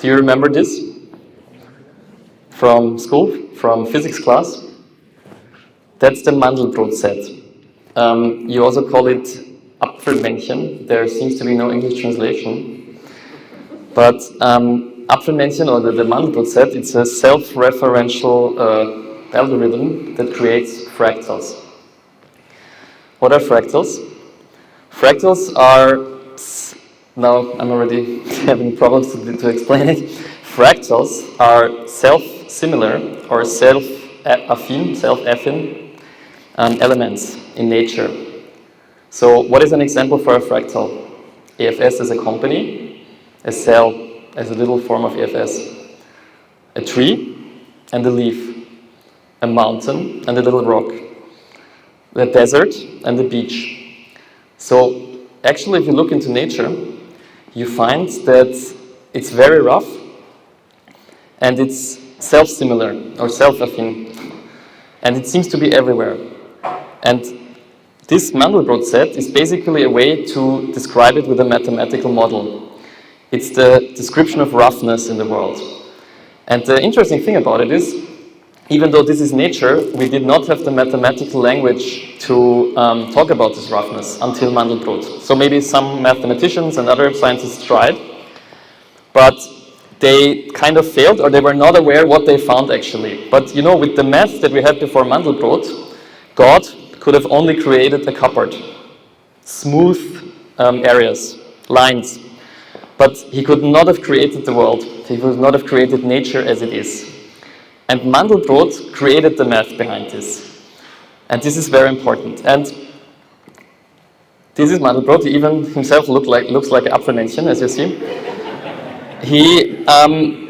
Do you remember this? From school, from physics class? That's the Mandelbrot set. You also call it Apfelmännchen. There seems to be no English translation. But Apfelmännchen, or the Mandelbrot set, it's a self-referential algorithm that creates fractals. What are fractals? Fractals are, now I'm already having problems to explain it. Fractals are self-similar or self-affine elements in nature. So what is an example for a fractal? EFS as a company, a cell as a little form of EFS, a tree and a leaf, a mountain and a little rock, the desert and the beach. So actually, if you look into nature, you find that it's very rough and it's self-similar or self-affine, and it seems to be everywhere. And this Mandelbrot set is basically a way to describe it with a mathematical model. It's the description of roughness in the world. And the interesting thing about it is, even though this is nature, we did not have the mathematical language to talk about this roughness until Mandelbrot. So maybe some mathematicians and other scientists tried, but they kind of failed, or they were not aware what they found actually. But you know, with the math that we had before Mandelbrot, God could have only created a cupboard, smooth areas, lines. But he could not have created the world. He could not have created nature as it is. And Mandelbrot created the math behind this. And this is very important. And this is Mandelbrot. He even himself looks like an Apfelmännchen, as you see. He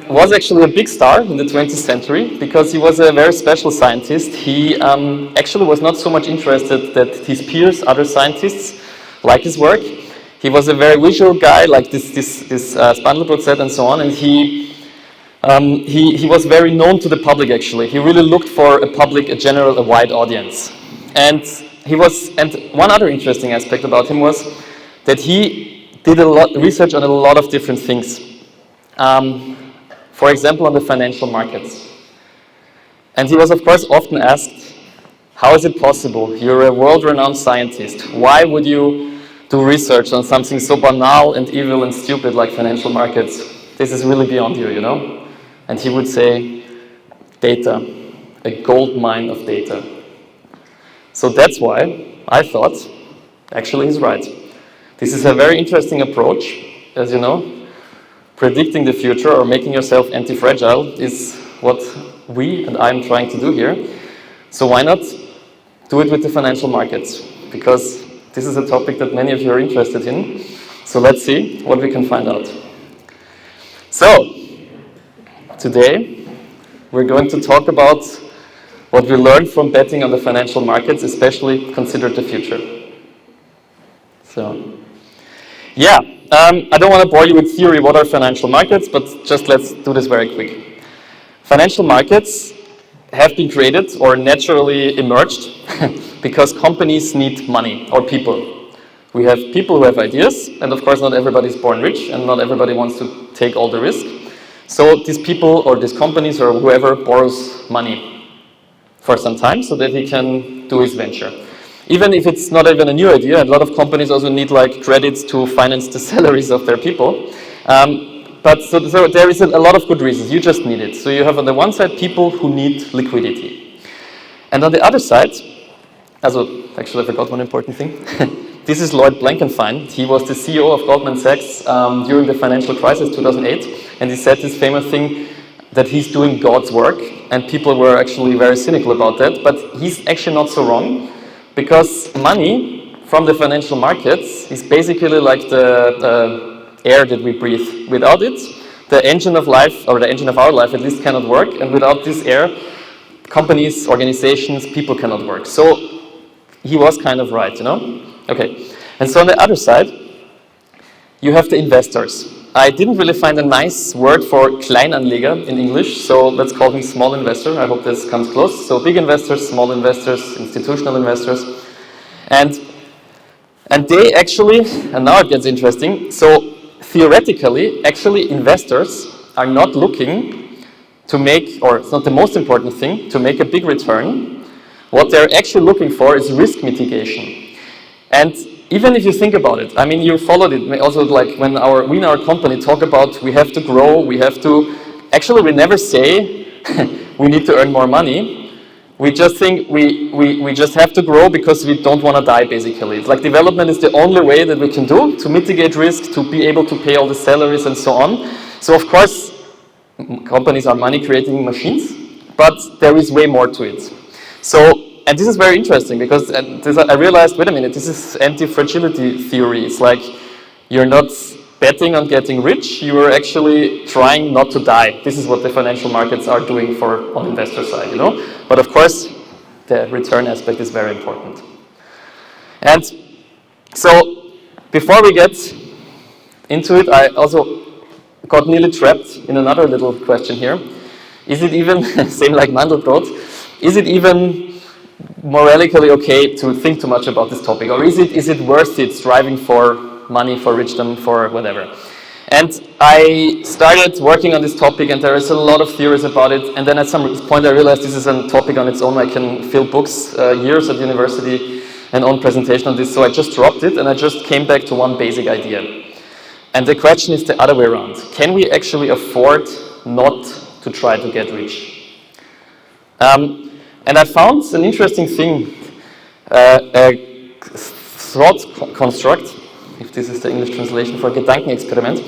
was actually a big star in the 20th century because he was a very special scientist. He actually was not so much interested that his peers, other scientists, like his work. He was a very visual guy, like this Mandelbrot set and so on, and he was very known to the public actually. He really looked for a wide audience. And one other interesting aspect about him was that he did a lot research on a lot of different things. For example, on the financial markets. And he was, of course, often asked, how is it possible? You're a world-renowned scientist. Why would you do research on something so banal and evil and stupid like financial markets? This is really beyond you, you know? And he would say, data, a gold mine of data. So that's why I thought, actually he's right. This is a very interesting approach, as you know. Predicting the future or making yourself anti-fragile is what we and I'm trying to do here. So why not do it with the financial markets? Because this is a topic that many of you are interested in. So let's see what we can find out. So, today we're going to talk about what we learned from betting on the financial markets, especially considered the future. So, yeah. I don't want to bore you with theory, what are financial markets, but just let's do this very quick. Financial markets have been created or naturally emerged because companies need money or people. We have people who have ideas, and of course not everybody is born rich and not everybody wants to take all the risk. So these people or these companies or whoever borrows money for some time so that he can do his venture. Even if it's not even a new idea, a lot of companies also need like credits to finance the salaries of their people. But so there is a lot of good reasons. You just need it. So you have on the one side people who need liquidity. And on the other side, actually I forgot one important thing. This is Lloyd Blankfein. He was the CEO of Goldman Sachs during the financial crisis, 2008. And he said this famous thing that he's doing God's work. And people were actually very cynical about that. But he's actually not so wrong. Because money from the financial markets is basically like the air that we breathe. Without it, the engine of life, or the engine of our life at least, cannot work. And without this air, companies, organizations, people cannot work. So he was kind of right, you know? Okay. And so on the other side, you have the investors. I didn't really find a nice word for Kleinanleger in English, so let's call him small investor. I hope this comes close. So big investors, small investors, institutional investors. And they actually, and now it gets interesting, so theoretically, actually investors are not looking to make, or it's not the most important thing, to make a big return. What they're actually looking for is risk mitigation. And even if you think about it, I mean, you followed it also, like when we in our company talk about we have to grow, we have to, actually we never say we need to earn more money. We just think we just have to grow because we don't want to die, basically. It's like development is the only way that we can do to mitigate risk, to be able to pay all the salaries and so on. So of course, companies are money-creating machines, but there is way more to it. So, and this is very interesting because I realized, wait a minute, this is anti-fragility theory. It's like you're not betting on getting rich, you are actually trying not to die. This is what the financial markets are doing for on investor side, you know. But of course, the return aspect is very important. And so, before we get into it, I also got nearly trapped in another little question here. Is it even, same like Mandelbrot, is it even morally okay to think too much about this topic? Or is it worth it striving for money, for richdom, for whatever? And I started working on this topic, and there is a lot of theories about it, and then at some point I realized this is a topic on its own. I can fill books, years at university, and on presentation on this, so I just dropped it, and I just came back to one basic idea. And the question is the other way around. Can we actually afford not to try to get rich? And I found an interesting thing, a thought construct, if this is the English translation for Gedankenexperiment,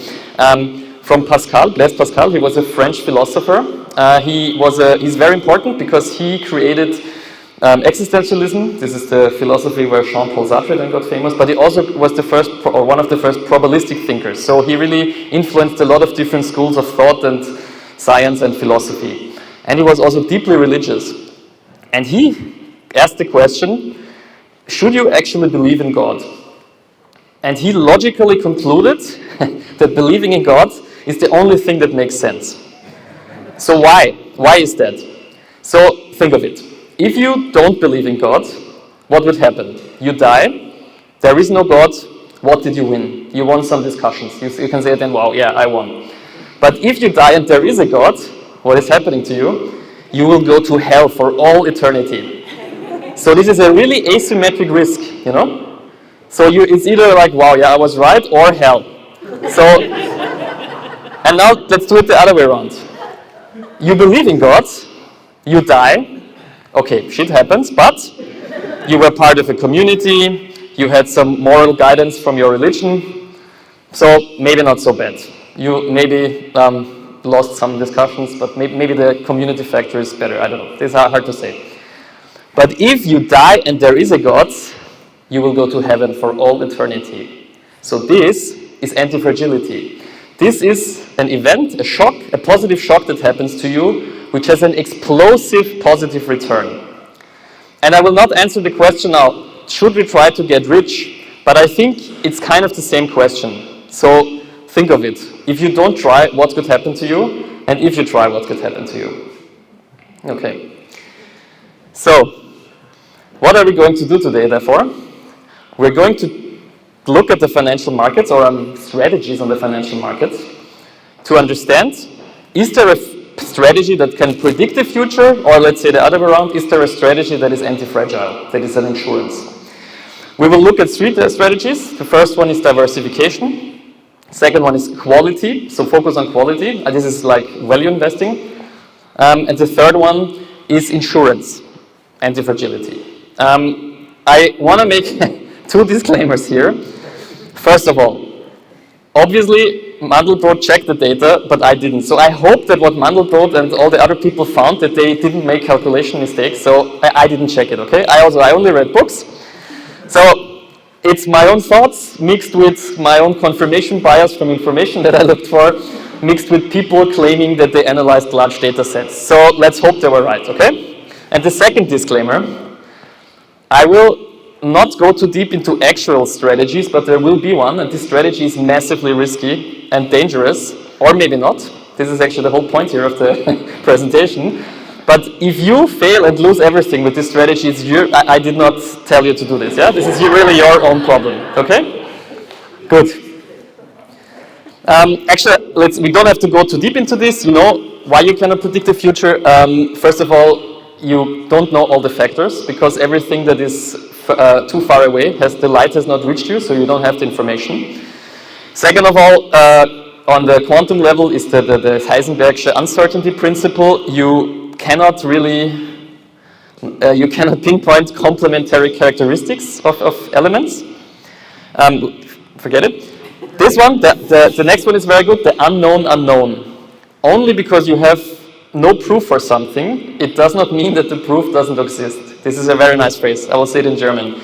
from Pascal, Blaise Pascal. He was a French philosopher. He's very important because he created existentialism. This is the philosophy where Jean-Paul Sartre then got famous, but he also was the first, or one of the first probabilistic thinkers. So he really influenced a lot of different schools of thought and science and philosophy. And he was also deeply religious. And he asked the question, should you actually believe in God? And he logically concluded that believing in God is the only thing that makes sense. So why? Why is that? So think of it. If you don't believe in God, what would happen? You die, there is no God, what did you win? You won some discussions. You can say then, wow, yeah, I won. But if you die and there is a God, what is happening to you? You will go to hell for all eternity. So this is a really asymmetric risk, you know? So it's either like, wow, yeah, I was right, or hell. So, and now let's do it the other way around. You believe in God, you die, okay, shit happens, but you were part of a community, you had some moral guidance from your religion, so maybe not so bad. You maybe lost some discussions, but maybe the community factor is better, I don't know, this is hard to say. But if you die and there is a God, you will go to heaven for all eternity. So this is anti-fragility. This is an event, a shock, a positive shock that happens to you, which has an explosive positive return. And I will not answer the question now, should we try to get rich? But I think it's kind of the same question. So think of it. If you don't try, what could happen to you? And if you try, what could happen to you? Okay. So, what are we going to do today, therefore? We're going to look at the financial markets, or strategies on the financial markets, to understand, is there a strategy that can predict the future, or let's say the other way around, is there a strategy that is anti-fragile, that is an insurance? We will look at three strategies. The first one is diversification. Second one is quality, so focus on quality. This is like value investing. And the third one is insurance, anti-fragility. I want to make two disclaimers here. First of all, obviously Mandelbrot checked the data, but I didn't. So I hope that what Mandelbrot and all the other people found, that they didn't make calculation mistakes. So I didn't check it, okay? I only read books. So it's my own thoughts mixed with my own confirmation bias from information that I looked for, mixed with people claiming that they analyzed large data sets. So let's hope they were right, okay? And the second disclaimer, I will not go too deep into actual strategies, but there will be one, and this strategy is massively risky and dangerous, or maybe not. This is actually the whole point here of the presentation. But if you fail and lose everything with this strategy, I did not tell you to do this, yeah? This is really your own problem, okay? Good. Actually, we don't have to go too deep into this. You know why you cannot predict the future. First of all, you don't know all the factors because everything that is too far away, the light has not reached you, so you don't have the information. Second of all, on the quantum level is the Heisenberg's uncertainty principle. You cannot really, you cannot pinpoint complementary characteristics of elements. Forget it. This one, the next one is very good, the unknown unknown. Only because you have no proof for something, it does not mean that the proof doesn't exist. This is a very nice phrase. I will say it in German.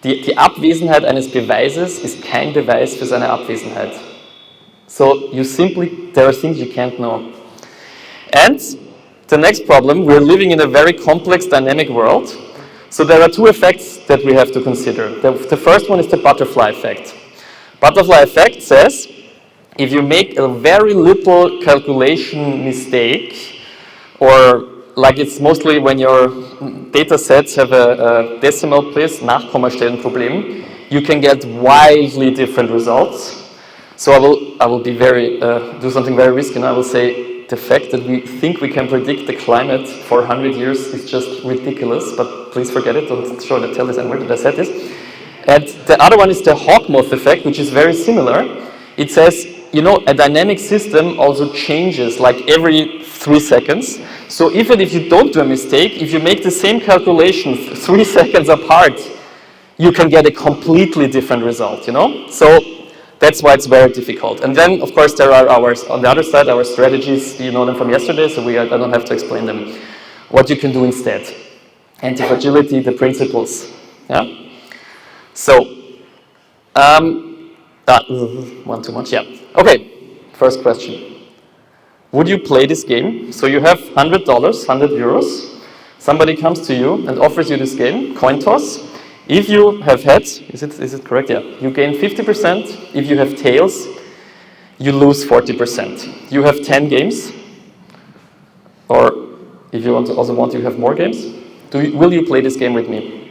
Die Abwesenheit eines Beweises ist kein Beweis für seine Abwesenheit. So there are things you can't know. And the next problem, we're living in a very complex, dynamic world. So there are two effects that we have to consider. The first one is the butterfly effect. Butterfly effect says, if you make a very little calculation mistake, or like it's mostly when your data sets have a decimal place, Nachkommastellenproblem, you can get wildly different results. So I will be do something very risky, and I will say the fact that we think we can predict the climate for 100 years is just ridiculous, but please forget it, don't tell this and where did I say this. And the other one is the hawk moth effect, which is very similar. It says, you know, a dynamic system also changes like every 3 seconds. So even if you don't do a mistake, if you make the same calculation 3 seconds apart, you can get a completely different result, you know? So that's why it's very difficult. And then, of course, there are on the other side, our strategies. You know them from yesterday, so I don't have to explain them. What you can do instead. Anti-fragility, the principles. Yeah? So, one too much, yeah. Okay, first question. Would you play this game? So you have $100, 100 euros. Somebody comes to you and offers you this game, coin toss. If you have heads, is it correct? Yeah. You gain 50%. If you have tails, you lose 40%. You have 10 games. Or if you want to have more games, will you play this game with me?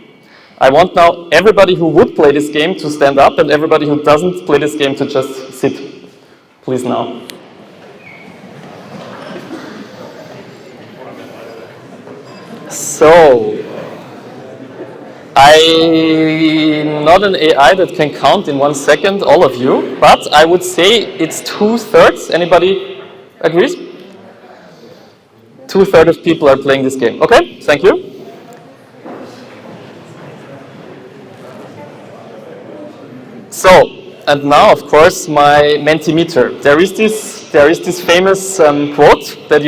I want now everybody who would play this game to stand up and everybody who doesn't play this game to just sit. Please now. So, I'm not an AI that can count in 1 second, all of you, but I would say it's 2/3. Anybody agrees? 2/3 of people are playing this game. Okay, thank you. So, and now, of course, my Mentimeter. There is this famous quote that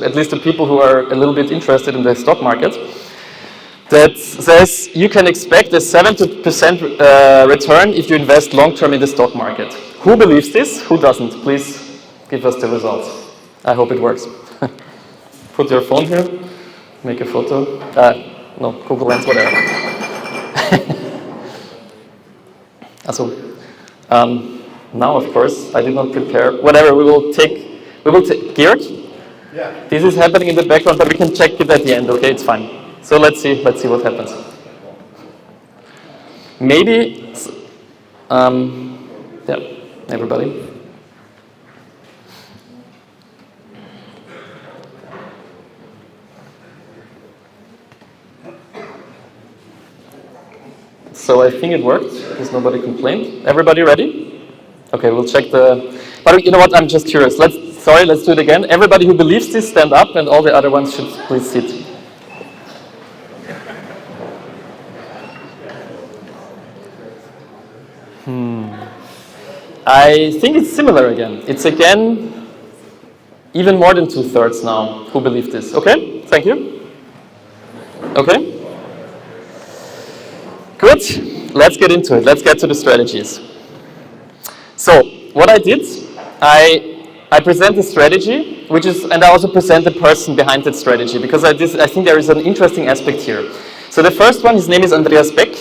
at least the people who are a little bit interested in the stock market, that says you can expect a 70% return if you invest long-term in the stock market. Who believes this? Who doesn't? Please give us the results. I hope it works. Put your phone here, make a photo. No, Google Lens, whatever. So, now, of course, I did not prepare. Whatever, we will take Georg? Yeah. This is happening in the background, but we can check it at the end, okay? It's fine. So let's see what happens. Maybe, yeah, everybody. So I think it worked, because nobody complained. Everybody ready? Okay, we'll check but you know what, I'm just curious. Let's do it again. Everybody who believes this, stand up, and all the other ones should please sit. I think it's similar again. It's again even more than 2/3 now who believe this. Okay, thank you. Okay. Good, let's get into it. Let's get to the strategies. So, what I did, I present the strategy, and I also present the person behind that strategy, because I think there is an interesting aspect here. So the first one, his name is Andreas Beck.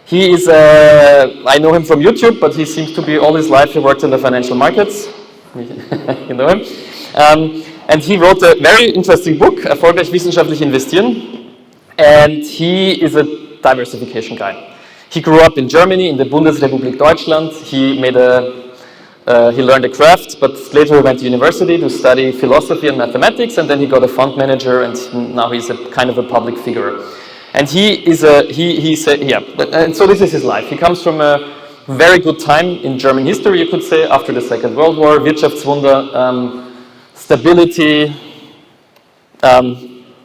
He is, I know him from YouTube, but he seems to be all his life, he worked in the financial markets. You know him. And he wrote a very interesting book, Erfolgreich wissenschaftlich investieren. And he is a diversification guy. He grew up in Germany, in the Bundesrepublik Deutschland. He made He learned a craft, but later he went to university to study philosophy and mathematics, and then he got a fund manager, and now he's a kind of a public figure. And he said, and so this is his life. He comes from a very good time in German history, you could say, after the Second World War, Wirtschaftswunder, stability,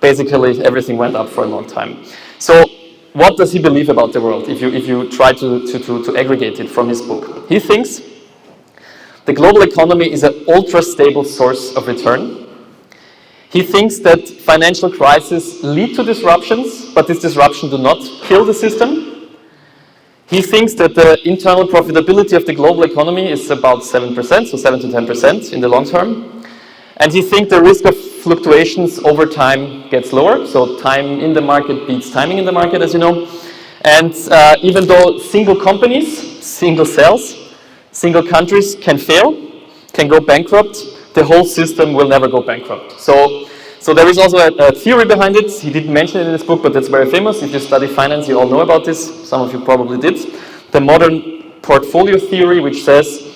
basically everything went up for a long time. So what does he believe about the world, if you try to aggregate it from his book? He thinks the global economy is an ultra-stable source of return. He thinks that financial crises lead to disruptions, but this disruption do not kill the system. He thinks that the internal profitability of the global economy is about 7%, so 7 to 10% in the long term. And he thinks the risk of fluctuations over time gets lower, so time in the market beats timing in the market, as you know. And even though single companies, single cells, single countries can fail, can go bankrupt, the whole system will never go bankrupt. So there is also a theory behind it. He didn't mention it in his book, but it's very famous. If you study finance, you all know about this. Some of you probably did. The modern portfolio theory, which says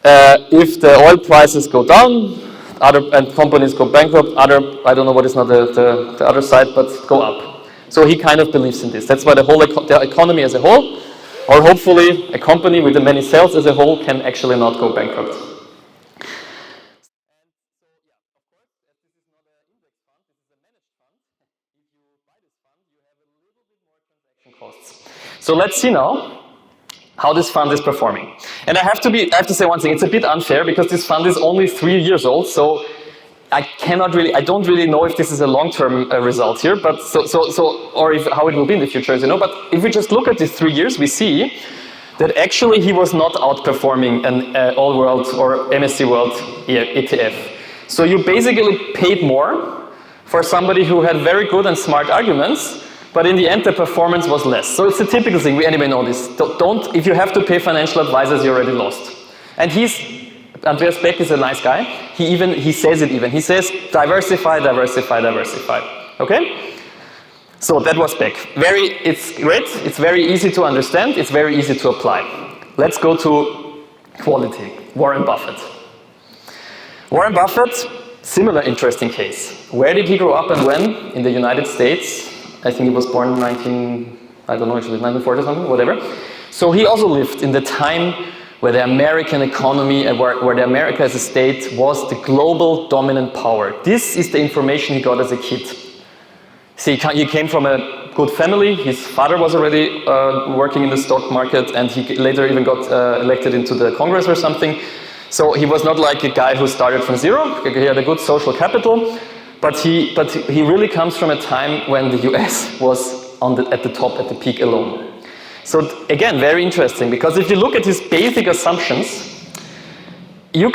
if the oil prices go down, and companies go bankrupt, I don't know what is not the other side, but go up. So he kind of believes in this. That's why the economy as a whole, or hopefully a company with the many cells as a whole, can actually not go bankrupt. Costs. So let's see now how this fund is performing. And I have to say one thing, it's a bit unfair because this fund is only 3 years old, so I don't really know if this is a long-term result here, but or how it will be in the future, as you know. But if we just look at these 3 years, we see that actually he was not outperforming an all-world or MSCI World ETF. So you basically paid more for somebody who had very good and smart arguments, but in the end the performance was less. So it's a typical thing, we anyway know this. If you have to pay financial advisors, you already lost. And Andreas Beck is a nice guy. He says it even. He says, diversify, diversify, diversify. Okay? So that was Beck. It's great, it's very easy to understand, it's very easy to apply. Let's go to quality. Warren Buffett. Warren Buffett, similar interesting case. Where did he grow up and when? In the United States. I think he was born in 1940 or something, whatever. So he also lived in the time where the American economy, where the America as a state was the global dominant power. This is the information he got as a kid. See, he came from a good family. His father was already working in the stock market, and he later even got elected into the Congress or something. So he was not like a guy who started from zero. He had a good social capital. But he really comes from a time when the US was at the top, at the peak alone. So again, very interesting, because if you look at his basic assumptions, you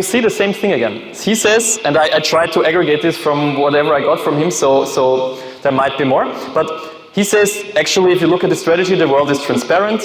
see the same thing again. He says, and I tried to aggregate this from whatever I got from him, so there might be more, but he says, actually, if you look at the strategy, the world is transparent.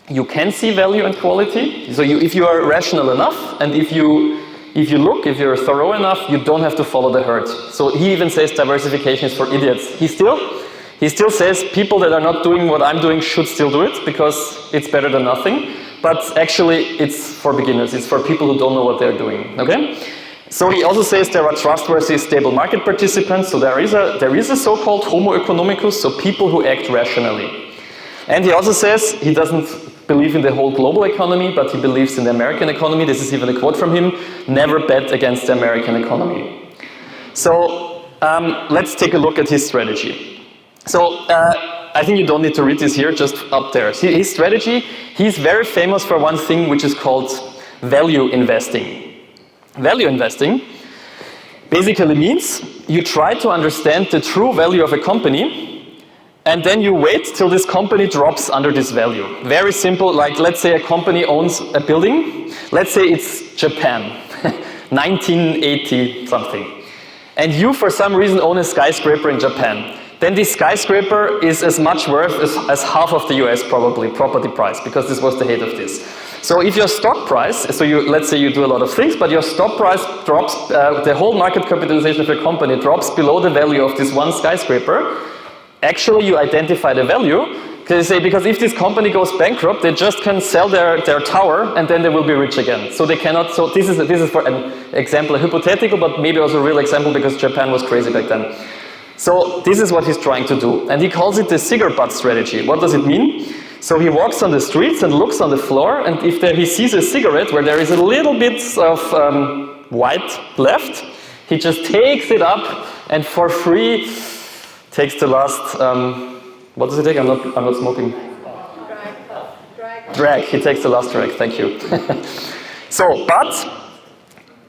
You can see value and quality. So if you are rational enough, and if you're thorough enough, you don't have to follow the herd. So he even says diversification is for idiots. He still says people that are not doing what I'm doing should still do it because it's better than nothing. But actually, it's for beginners. It's for people who don't know what they're doing. Okay? So he also says there are trustworthy, stable market participants. So there is a so-called homo economicus, so people who act rationally. And he also says he doesn't believe in the whole global economy, but he believes in the American economy. This is even a quote from him: never bet against the American economy. So let's take a look at his strategy. So I think you don't need to read this here, just up there. His strategy, he's very famous for one thing which is called value investing. Value investing basically means you try to understand the true value of a company, and then you wait till this company drops under this value. Very simple, like let's say a company owns a building. Let's say it's Japan, 1980 something. And you for some reason own a skyscraper in Japan. Then this skyscraper is as much worth as half of the US probably, property price, because this was the height of this. So if your stock price, let's say you do a lot of things, but your stock price drops, the whole market capitalization of your company drops below the value of this one skyscraper. Actually, you identify the value, They say, because if this company goes bankrupt, they just can sell their tower and then they will be rich again. So they cannot, so this is for an example, a hypothetical, but maybe also a real example because Japan was crazy back then. So this is what he's trying to do. And he calls it the cigar butt strategy. What does it mean? So he walks on the streets and looks on the floor, and if he sees a cigarette where there is a little bit of white left, he just takes it up and for free takes the last, what does he take? I'm not smoking. Drag. He takes the last drag, thank you. So, but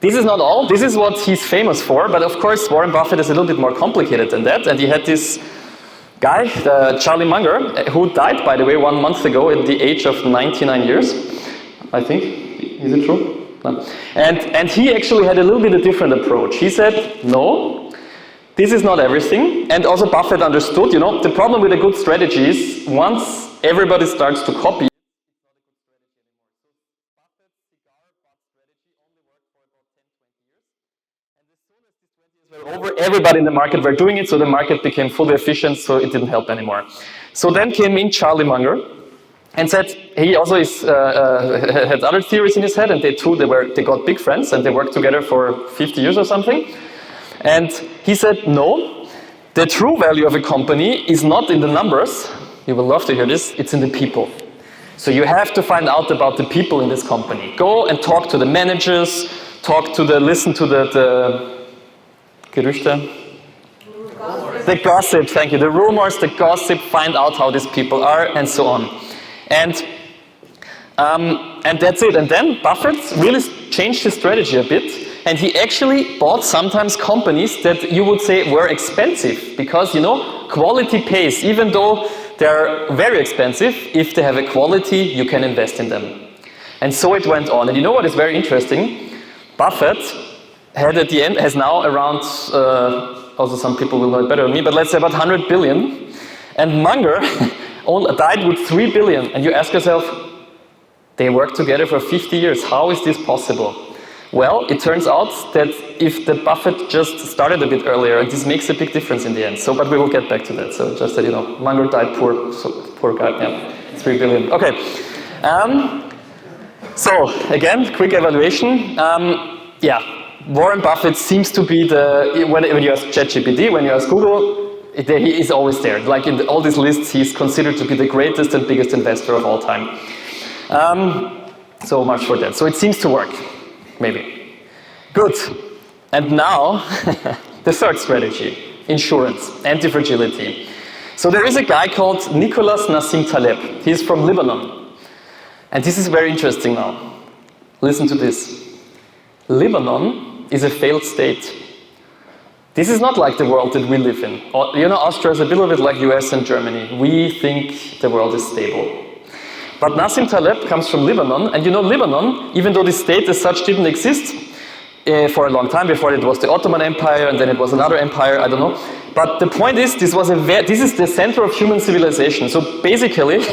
this is not all. This is what he's famous for, but of course Warren Buffett is a little bit more complicated than that, and he had this guy, Charlie Munger, who died, by the way, 1 month ago at the age of 99 years, I think. Is it true? No. And he actually had a little bit a different approach. He said, no, this is not everything. And also Buffett understood, you know, the problem with a good strategy is once everybody starts to copy, over, everybody in the market were doing it, so the market became fully efficient, so it didn't help anymore. So then came in Charlie Munger and said he also had other theories in his head, and they got big friends and they worked together for 50 years or something. And he said, no, the true value of a company is not in the numbers, you will love to hear this, it's in the people. So you have to find out about the people in this company. Go and talk to the managers, listen to the Gerüchte? The gossip, thank you. The rumors, the gossip, find out how these people are, and so on. And that's it. And then Buffett really changed his strategy a bit, and he actually bought sometimes companies that you would say were expensive, because, you know, quality pays. Even though they're very expensive, if they have a quality, you can invest in them. And so it went on. And you know what is very interesting? Buffett has now around, also some people will know it better than me, but let's say about 100 billion. And Munger died with 3 billion. And you ask yourself, they worked together for 50 years. How is this possible? Well, it turns out that if the Buffett just started a bit earlier, and this makes a big difference in the end. So, but we will get back to that. So just that you know, Munger died poor, so poor guy, yeah, 3 billion. Okay. So again, quick evaluation. Yeah. Warren Buffett seems to be when you ask ChatGPT, when you ask Google, he is always there. Like in all these lists, he's considered to be the greatest and biggest investor of all time. So much for that. So it seems to work, maybe. Good. And now, the third strategy, insurance, anti-fragility. So there is a guy called Nicholas Nassim Taleb. He's from Lebanon. And this is very interesting now. Listen to this. Lebanon is a failed state. This is not like the world that we live in. You know, Austria is a little bit like US and Germany. We think the world is stable. But Nassim Taleb comes from Lebanon, and you know Lebanon, even though the state as such didn't exist for a long time, before it was the Ottoman Empire, and then it was another empire, I don't know. But the point is, this is the center of human civilization. So basically,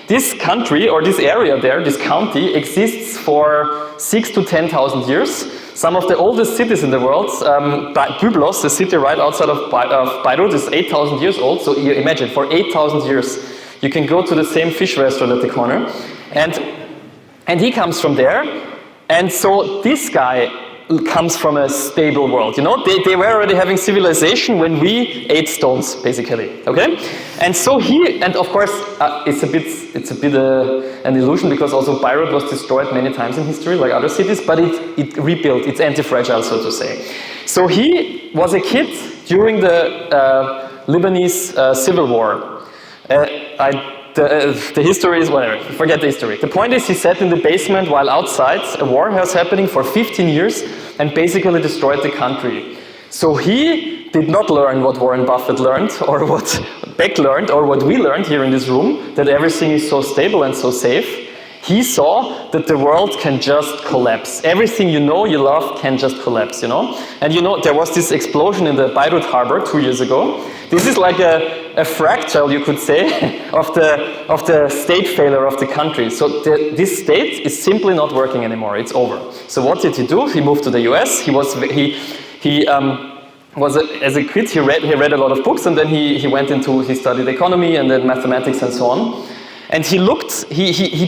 this country, or this area there, this county, exists for 6,000 to 10,000 years. Some of the oldest cities in the world, Byblos, the city right outside of Beirut, is 8,000 years old. So you imagine, for 8,000 years, you can go to the same fish restaurant at the corner. And he comes from there. And so this guy comes from a stable world. You know, they were already having civilization when we ate stones, basically. Okay, and so and of course, it's a bit an illusion, because also Beirut was destroyed many times in history, like other cities, but it rebuilt. It's anti-fragile, so to say. So he was a kid during the Lebanese civil war. The history is whatever, forget the history. The point is, he sat in the basement while outside a war was happening for 15 years and basically destroyed the country. So he did not learn what Warren Buffett learned, or what Beck learned, or what we learned here in this room, that everything is so stable and so safe. He saw that the world can just collapse. Everything you know, you love, can just collapse, you know? And you know, there was this explosion in the Beirut harbor 2 years ago. This is like a fractal, you could say, of the state failure of the country. So this state is simply not working anymore. It's over. So what did he do? He moved to the US. He as a kid, he read a lot of books, and then he studied economy and then mathematics and so on. And he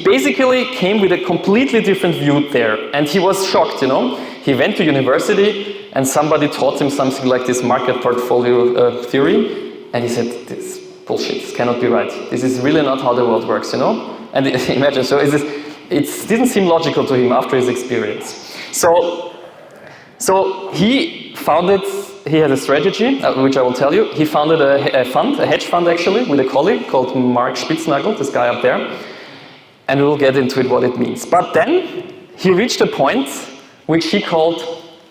basically came with a completely different view there, and he was shocked, you know. He went to university, and somebody taught him something like this market portfolio theory, and he said, this bullshit, this cannot be right. This is really not how the world works, you know. And imagine, so it didn't seem logical to him after his experience. So he founded. He had a strategy, which I will tell you. He founded a hedge fund actually, with a colleague called Mark Spitznagel, this guy up there. And we will get into it, what it means. But then he reached a point which he called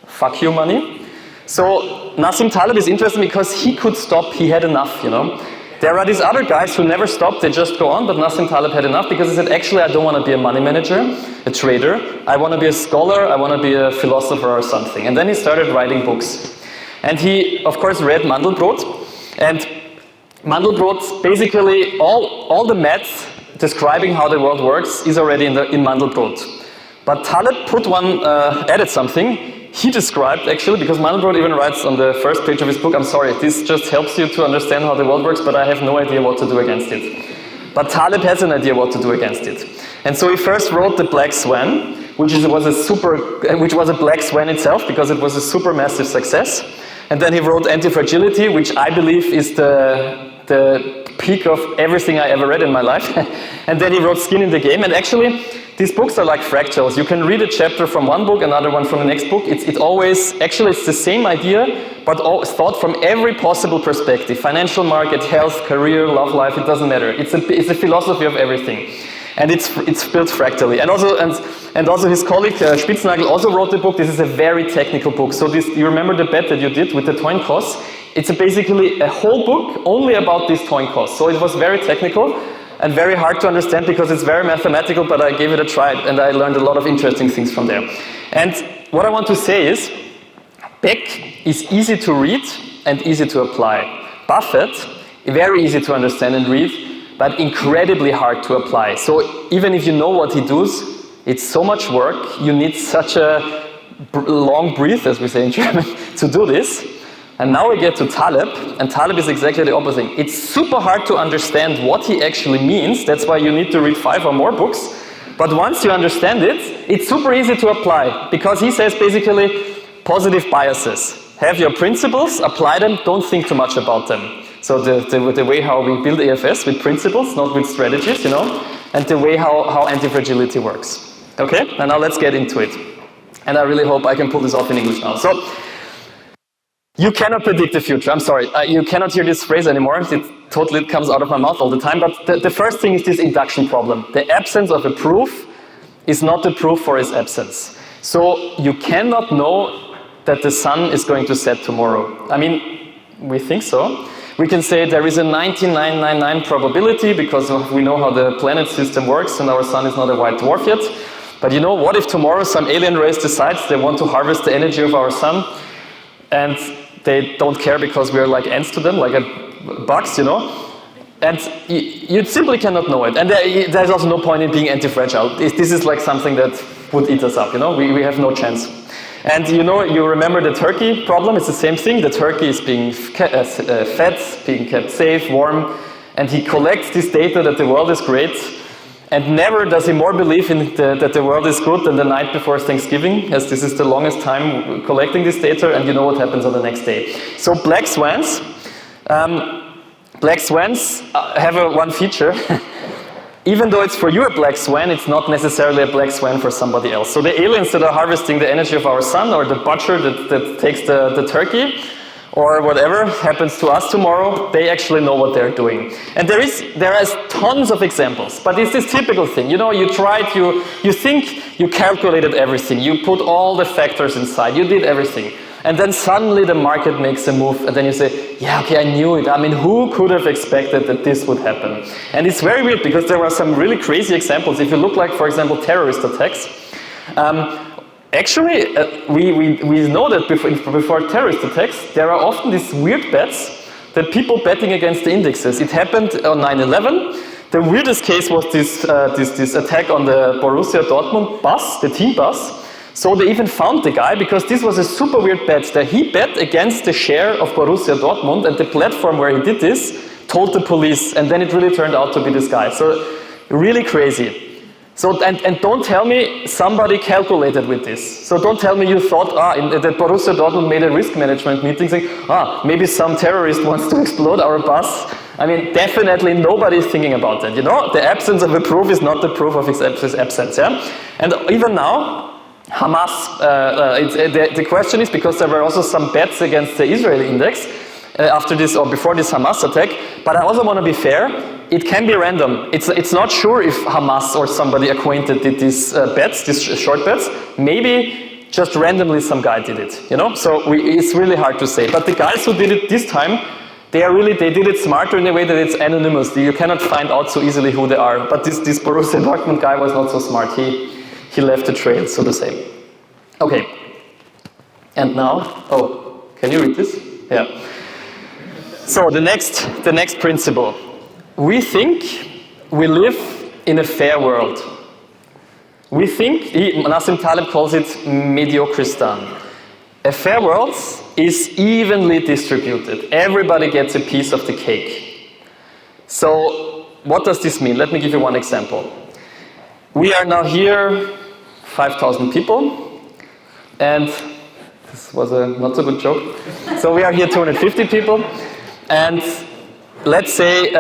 fuck you money. So Nassim Taleb is interesting because he could stop, he had enough, you know. There are these other guys who never stop, they just go on, but Nassim Taleb had enough because he said, actually, I don't want to be a money manager, a trader. I want to be a scholar, I want to be a philosopher or something. And then he started writing books. And he, of course, read Mandelbrot. And Mandelbrot, basically, all the maths describing how the world works is already in Mandelbrot. But Taleb added something. He described, actually, because Mandelbrot even writes on the first page of his book, I'm sorry, this just helps you to understand how the world works, but I have no idea what to do against it. But Taleb has an idea what to do against it. And so he first wrote The Black Swan, which was a black swan itself, because it was a supermassive success. And then he wrote Anti-Fragility, which I believe is the peak of everything I ever read in my life. And then he wrote Skin in the Game. And actually, these books are like fractals. You can read a chapter from one book, another one from the next book. It's the same idea, but thought from every possible perspective. Financial market, health, career, love life, it doesn't matter. It's a philosophy of everything. And it's built fractally. And also his colleague Spitznagel also wrote the book. This is a very technical book. So you remember the bet that you did with the coin costs? It's basically a whole book only about these coin costs. So it was very technical and very hard to understand because it's very mathematical, but I gave it a try and I learned a lot of interesting things from there. And what I want to say is, Beck is easy to read and easy to apply. Buffett, very easy to understand and read, but incredibly hard to apply. So even if you know what he does, it's so much work, you need such a long breath, as we say in German, to do this. And now we get to Taleb, and Taleb is exactly the opposite. It's super hard to understand what he actually means, that's why you need to read 5 or more books. But once you understand it, it's super easy to apply, because he says basically positive biases. Have your principles, apply them, don't think too much about them. So the way how we build EFS with principles, not with strategies, you know, and the way how anti-fragility works. Okay, and now let's get into it. And I really hope I can pull this off in English now. So, you cannot predict the future. I'm sorry, you cannot hear this phrase anymore. It totally comes out of my mouth all the time. But the first thing is this induction problem. The absence of a proof is not the proof for its absence. So you cannot know that the sun is going to set tomorrow. I mean, we think so. We can say there is a 99.99% probability because we know how the planet system works and our sun is not a white dwarf yet. But you know, what if tomorrow some alien race decides they want to harvest the energy of our sun and they don't care because we are like ants to them, like bugs, you know? And you simply cannot know it. And there's also no point in being anti-fragile. This is like something that would eat us up, you know? We have no chance. And you know, you remember the turkey problem? It's the same thing. The turkey is being fed, being kept safe, warm, and he collects this data that the world is great, and never does he more believe in that the world is good than the night before Thanksgiving, as this is the longest time collecting this data, and you know what happens on the next day. So black swans have one feature. Even though it's for you a black swan, it's not necessarily a black swan for somebody else. So the aliens that are harvesting the energy of our sun, or the butcher that takes the turkey, or whatever happens to us tomorrow, they actually know what they're doing. And there is tons of examples, but it's this typical thing. You know, you tried, you think you calculated everything, you put all the factors inside, you did everything. And then suddenly the market makes a move, and then you say, yeah, okay, I knew it. I mean, who could have expected that this would happen? And it's very weird, because there are some really crazy examples. If you look like, for example, terrorist attacks, actually, we know that before terrorist attacks, there are often these weird bets that people betting against the indexes. It happened on 9/11. The weirdest case was this attack on the Borussia Dortmund bus, the team bus. So they even found the guy, because this was a super weird bet. That he bet against the share of Borussia Dortmund, and the platform where he did this told the police, and then it really turned out to be this guy. So really crazy. So, and don't tell me somebody calculated with this. So don't tell me you thought, that Borussia Dortmund made a risk management meeting saying, maybe some terrorist wants to explode our bus. I mean, definitely nobody's thinking about that, you know? The absence of a proof is not the proof of its absence, yeah? And even now, Hamas, the question is, because there were also some bets against the Israeli index after this or before this Hamas attack, but I also want to be fair, it can be random. It's not sure if Hamas or somebody acquainted did these bets, these short bets. Maybe just randomly some guy did it, you know? So it's really hard to say. But the guys who did it this time, they did it smarter in a way that it's anonymous. You cannot find out so easily who they are. But this Borussia Dortmund guy was not so smart. He left a trail, so to say. Okay. And now, can you read this? Yeah. So the next principle. We think we live in a fair world. We think, Nassim Taleb calls it Mediocristan. A fair world is evenly distributed. Everybody gets a piece of the cake. So what does this mean? Let me give you one example. We are now here, 5,000 people, and this was a not so good joke. So we are here 250 people, and let's say,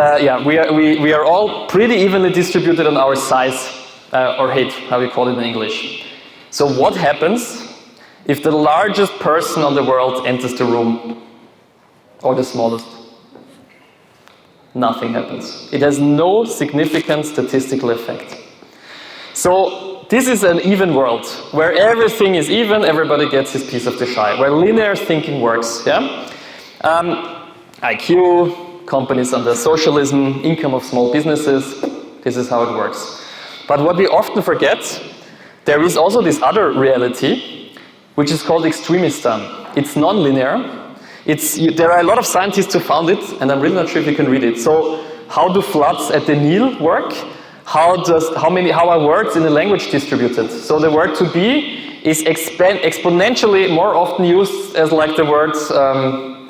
we are all pretty evenly distributed on our size, or height, how we call it in English. So what happens if the largest person on the world enters the room, or the smallest? Nothing happens. It has no significant statistical effect. So this is an even world, where everything is even, everybody gets his piece of the pie, where linear thinking works, yeah? IQ, companies under socialism, income of small businesses, this is how it works. But what we often forget, there is also this other reality, which is called extremistan. It's non-linear. There are a lot of scientists who found it, and I'm really not sure if you can read it. So, how do floods at the Nile work? How are words in a language distributed? So the word to be is exponentially more often used as like the word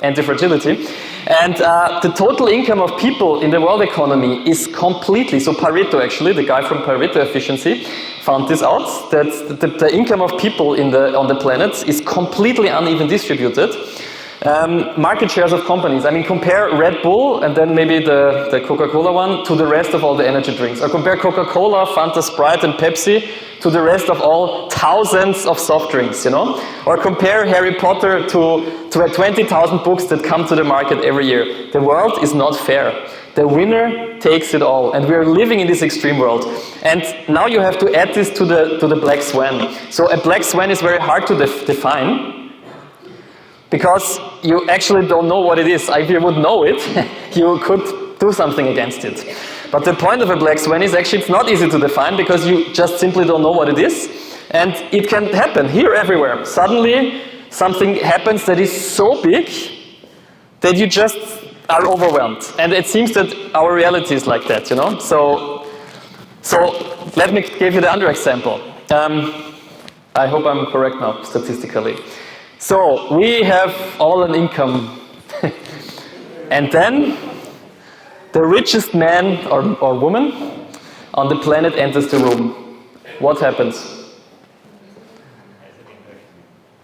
anti-fragility. And the total income of people in the world economy is completely, so Pareto actually, the guy from Pareto efficiency, found this out, that the income of people on the planet is completely uneven distributed. Market shares of companies, I mean, compare Red Bull and then maybe the Coca-Cola one to the rest of all the energy drinks. Or compare Coca-Cola, Fanta, Sprite and Pepsi to the rest of all thousands of soft drinks, you know? Or compare Harry Potter to 20,000 books that come to the market every year. The world is not fair. The winner takes it all, and we are living in this extreme world. And now you have to add this to the black swan. So a black swan is very hard to define, because you actually don't know what it is. If you would know it, you could do something against it. But the point of a black swan is actually it's not easy to define, because you just simply don't know what it is. And it can happen here, everywhere. Suddenly, something happens that is so big that you just are overwhelmed. And it seems that our reality is like that, you know? So let me give you the other example. I hope I'm correct now, statistically. So we have all an income. And then the richest man or woman on the planet enters the room. What happens?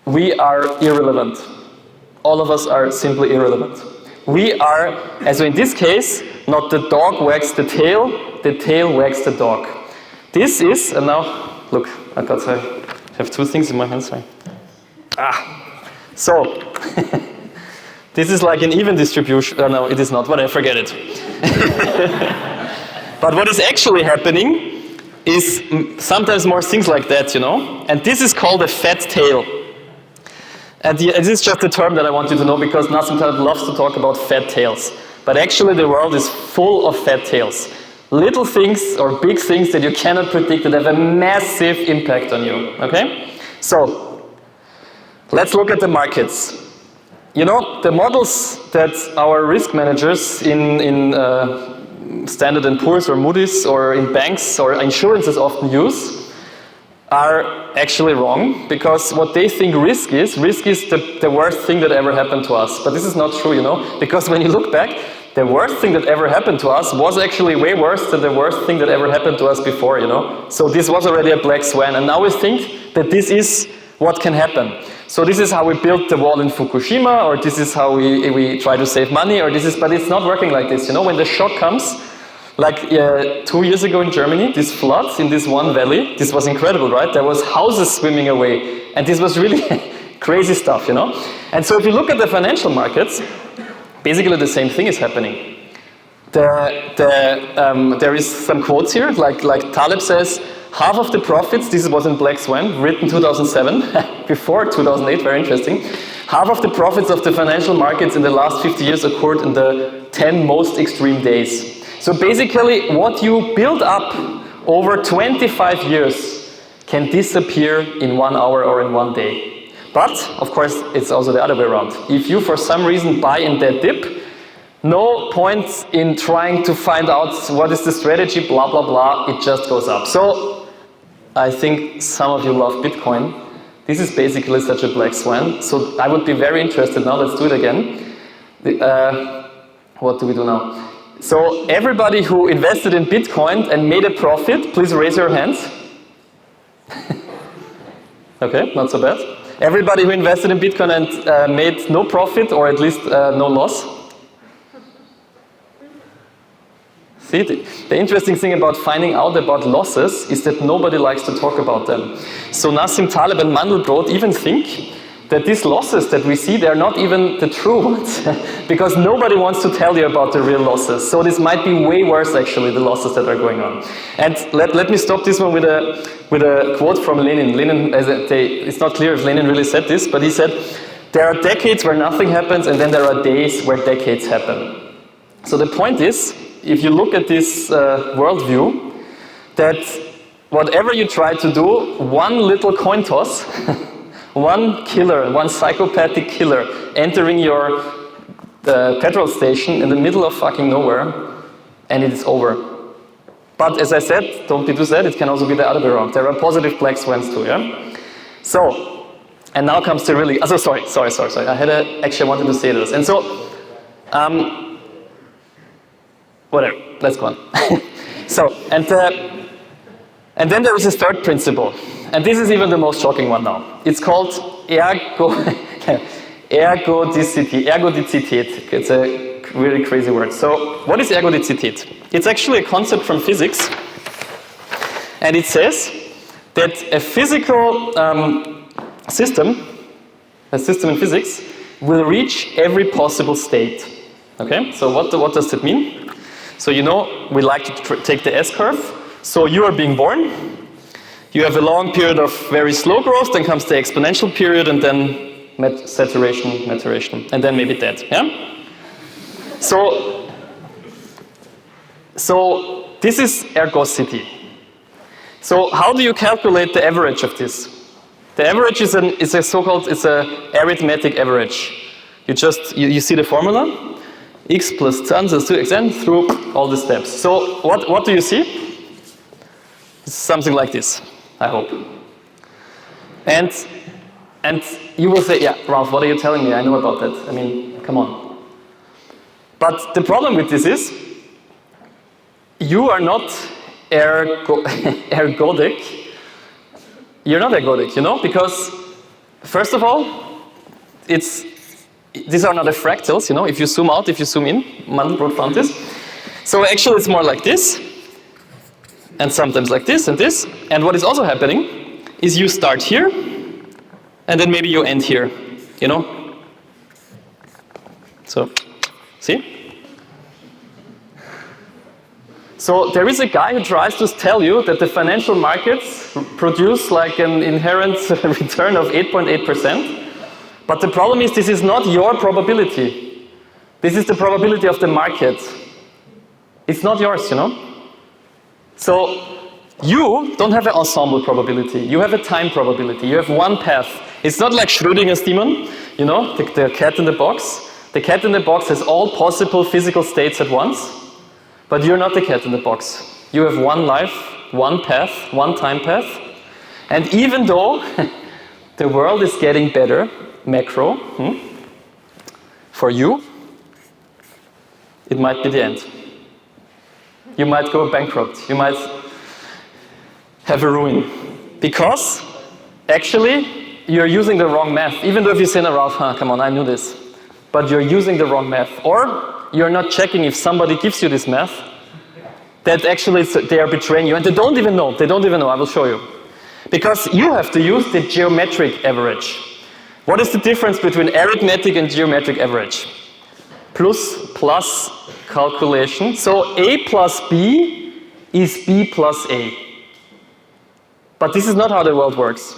We are irrelevant. All of us are simply irrelevant. We are, as in this case, not the dog wags the tail wags the dog. This is, and now, look, I have two things in my hands. So, this is like an even distribution. No, it is not, whatever, forget it. But what is actually happening is sometimes more things like that, you know? And this is called a fat tail. And this is just a term that I want you to know, because Nassim Taleb loves to talk about fat tails. But actually the world is full of fat tails. Little things or big things that you cannot predict that have a massive impact on you, okay? So, let's look at the markets. You know, the models that our risk managers in Standard & Poor's or Moody's or in banks or insurances often use, are actually wrong, because what they think risk is the worst thing that ever happened to us. But this is not true, you know, because when you look back, the worst thing that ever happened to us was actually way worse than the worst thing that ever happened to us before, you know. So this was already a black swan, and now we think that this is what can happen. So this is how we built the wall in Fukushima, or this is how we try to save money, or but it's not working like this, you know. When the shock comes, like 2 years ago in Germany, these floods in this one valley, this was incredible, right? There was houses swimming away, and this was really crazy stuff, you know? And so if you look at the financial markets, basically the same thing is happening. There is some quotes here, like Taleb says, half of the profits, this was in Black Swan, written 2007, before 2008, very interesting. Half of the profits of the financial markets in the last 50 years occurred in the 10 most extreme days. So basically, what you build up over 25 years can disappear in 1 hour or in 1 day. But, of course, it's also the other way around. If you, for some reason, buy in that dip, no point in trying to find out what is the strategy, blah, blah, blah, it just goes up. So, I think some of you love Bitcoin. This is basically such a black swan. So, I would be very interested now, let's do it again. What do we do now? So everybody who invested in Bitcoin and made a profit, please raise your hands. Okay, not so bad. Everybody who invested in Bitcoin and made no profit, or at least no loss. See, the interesting thing about finding out about losses is that nobody likes to talk about them. So Nassim Taleb and Mandelbrot even think that these losses that we see, they're not even the true ones, because nobody wants to tell you about the real losses. So this might be way worse, actually, the losses that are going on. And let me stop this one with a quote from Lenin. Lenin, it's not clear if Lenin really said this, but he said, there are decades where nothing happens, and then there are days where decades happen. So the point is, if you look at this worldview, that whatever you try to do, one little coin toss, one killer, one psychopathic killer entering your petrol station in the middle of fucking nowhere, and it is over. But as I said, don't be too sad, it can also be the other way around. There are positive black swans too, yeah? So, and now comes the really, sorry. Actually I wanted to say this. And so, whatever, let's go on. So, and then there is a third principle. And this is even the most shocking one now. It's called ergodicity. Ergodicität. It's a really crazy word. So, what is ergodicität? It's actually a concept from physics. And it says that a physical system in physics, will reach every possible state. Okay? So, what does that mean? So, you know, we like to take the S-curve. So, you are being born. You have a long period of very slow growth, then comes the exponential period, and then saturation, maturation, and then maybe death, yeah? So this is ergosity. So how do you calculate the average of this? The average is a so-called, it's a arithmetic average. You see the formula, x plus tan is 2xn through all the steps. So what do you see? It's something like this. I hope. And you will say, yeah, Ralph, what are you telling me? I know about that. I mean, come on. But the problem with this is, you are not ergodic. You're not ergodic, you know, because first of all, these are not the fractals, you know, if you zoom out, if you zoom in, Mandelbrot found this. So actually it's more like this. And sometimes like this and this. And what is also happening is you start here, and then maybe you end here, you know? So, see? So there is a guy who tries to tell you that the financial markets produce like an inherent return of 8.8%. But the problem is this is not your probability. This is the probability of the market. It's not yours, you know? So, you don't have an ensemble probability. You have a time probability. You have one path. It's not like Schrödinger's demon, you know, the cat in the box. The cat in the box has all possible physical states at once, but you're not the cat in the box. You have one life, one path, one time path, And even though the world is getting better, macro, for you, it might be the end. You might go bankrupt. You might have a ruin. Because, actually, you're using the wrong math. Even though if you say, no, Ralph, come on, I knew this. But you're using the wrong math. Or you're not checking if somebody gives you this math, that actually they are betraying you. And they don't even know. They don't even know. I will show you. Because you have to use the geometric average. What is the difference between arithmetic and geometric average? Plus calculation. So A plus B is B plus A. But this is not how the world works.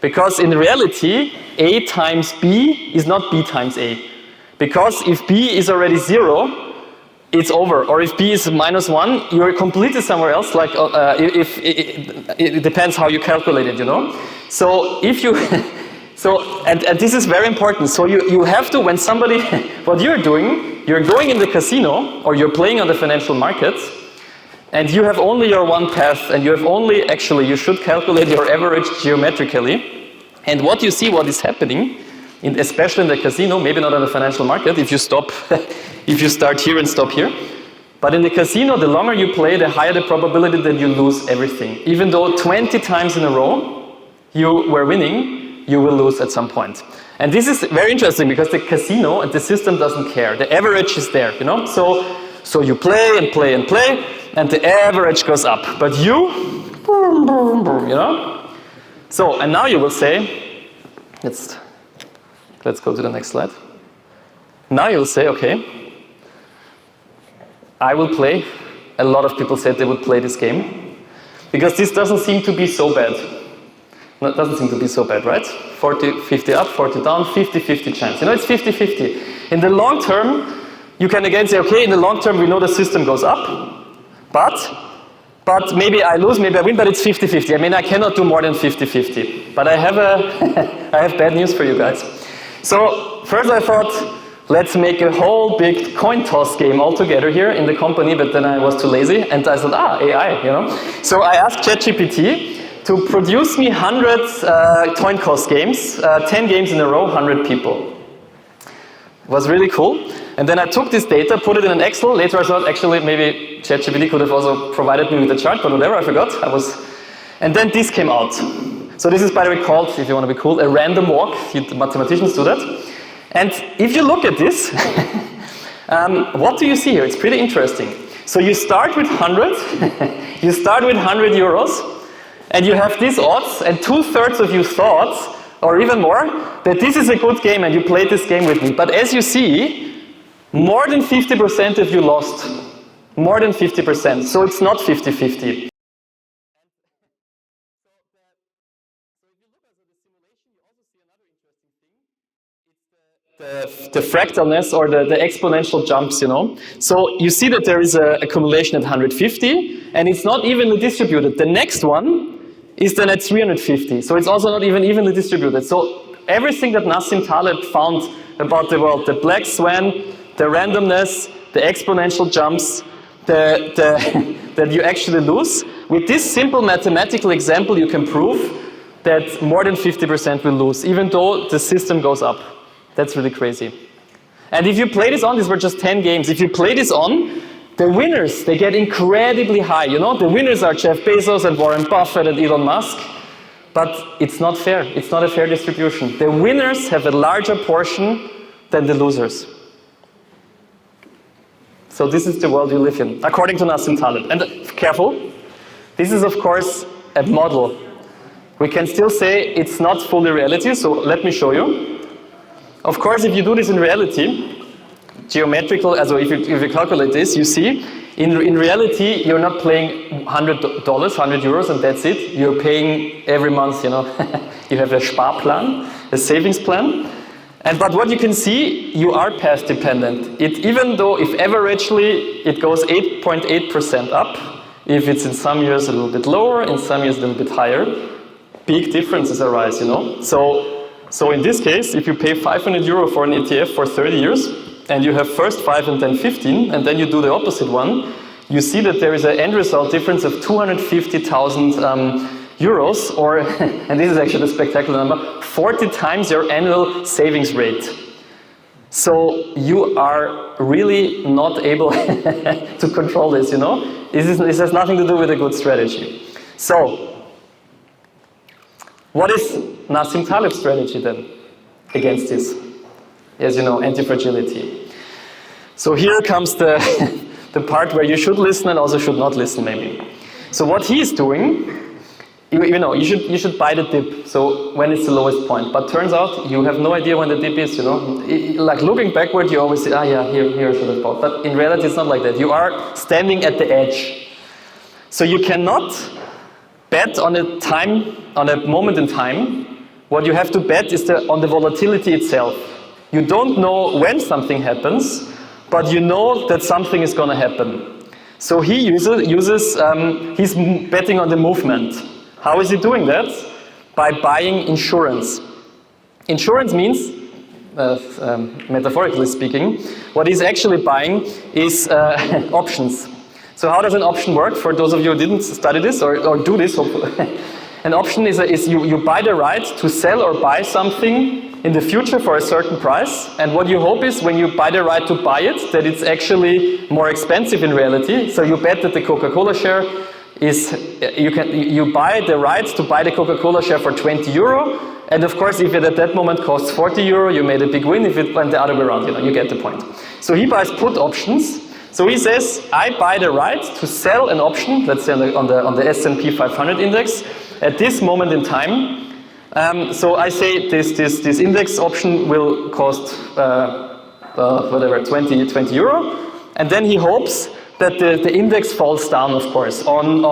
Because in reality, A times B is not B times A. Because if B is already 0, it's over. Or if B is -1, you're completely somewhere else. Like if it depends how you calculate it, you know. So if you, and this is very important. So you have to, when somebody, what you're doing, you're going in the casino or you're playing on the financial markets, and you have only your one path, and you have only actually you should calculate your average geometrically. And what you see, what is happening, especially in the casino, maybe not on the financial market, if you stop, if you start here and stop here. But in the casino, the longer you play, the higher the probability that you lose everything. Even though 20 times in a row you were winning, you will lose at some point. And this is very interesting because the casino and the system doesn't care. The average is there, you know? So you play and play and play, and the average goes up. But you know? So, and now you will say, let's go to the next slide. Now you'll say, okay, I will play. A lot of people said they would play this game. Because this doesn't seem to be so bad. No, it doesn't seem to be so bad, right? 40-50 up, 40 down, 50-50 chance. You know, it's 50-50. In the long term, you can again say, okay, in the long term we know the system goes up, but maybe I lose, maybe I win, but it's 50-50. I mean, I cannot do more than 50-50. But I have I have bad news for you guys. So first I thought, let's make a whole big coin toss game all together here in the company, but then I was too lazy, and I thought, AI, you know. So I asked ChatGPT to produce me 100 coin toss games, 10 games in a row, 100 people. It was really cool. And then I took this data, put it in an Excel. Later I thought, actually, maybe ChatGPT could have also provided me with a chart, but whatever, I forgot. And then this came out. So this is, by the way, called, if you want to be cool, a random walk. Mathematicians do that. And if you look at this, what do you see here? It's pretty interesting. So you start with 100, you start with 100 euros, and you have these odds, and 2/3 of you thought, or even more, that this is a good game and you played this game with me. But as you see, more than 50% of you lost. More than 50%. So it's not 50-50. The fractalness or the exponential jumps, you know. So you see that there is an accumulation at 150, and it's not evenly distributed. The next one is then at 350. So it's also not even evenly distributed. So everything that Nassim Taleb found about the world, the black swan, the randomness, the exponential jumps, that you actually lose. With this simple mathematical example, you can prove that more than 50% will lose, even though the system goes up. That's really crazy. And if you play this on, these were just 10 games, if you play this on, the winners, they get incredibly high. You know, the winners are Jeff Bezos and Warren Buffett and Elon Musk. But it's not fair. It's not a fair distribution. The winners have a larger portion than the losers. So this is the world you live in, according to Nassim Taleb. And careful, this is of course a model. We can still say it's not fully reality, so let me show you. Of course, if you do this in reality, geometrical, as if you calculate this, you see, in reality, you're not playing $100, 100 euros, and that's it. You're paying every month, you know. You have a Sparplan, a savings plan. But what you can see, you are path dependent. Even though if averagely it goes 8.8% up, if it's in some years a little bit lower, in some years a little bit higher, big differences arise, you know. So in this case, if you pay 500 euro for an ETF for 30 years, and you have first 5 and then 15, and then you do the opposite one, you see that there is an end result difference of 250,000 euros, or, and this is actually the spectacular number, 40 times your annual savings rate. So you are really not able to control this, you know? This has nothing to do with a good strategy. So, what is Nassim Taleb's strategy then against this? As you know, anti-fragility. So here comes the, the part where you should listen and also should not listen maybe. So what he is doing, you know, you should buy the dip, so when it's the lowest point. But turns out you have no idea when the dip is, you know. Like looking backward, you always say, yeah, here I should have bought. But in reality, it's not like that. You are standing at the edge. So you cannot bet on a moment in time. What you have to bet is on the volatility itself. You don't know when something happens, but you know that something is going to happen. So he he's betting on the movement. How is he doing that? By buying insurance. Insurance means, metaphorically speaking, what he's actually buying is options. So how does an option work? For those of you who didn't study this or do this, an option is you buy the right to sell or buy something in the future for a certain price, and what you hope is when you buy the right to buy it, that it's actually more expensive in reality. So you bet that the Coca-Cola share is, you buy the right to buy the Coca-Cola share for 20 euro, and of course if it at that moment costs 40 euro, you made a big win. If it went the other way around, you know, you get the point. So he buys put options. So he says, I buy the right to sell an option, let's say on the S&P 500 index, at this moment in time. So I say this index option will cost whatever 20 euro, and then he hopes that the index falls down, of course, on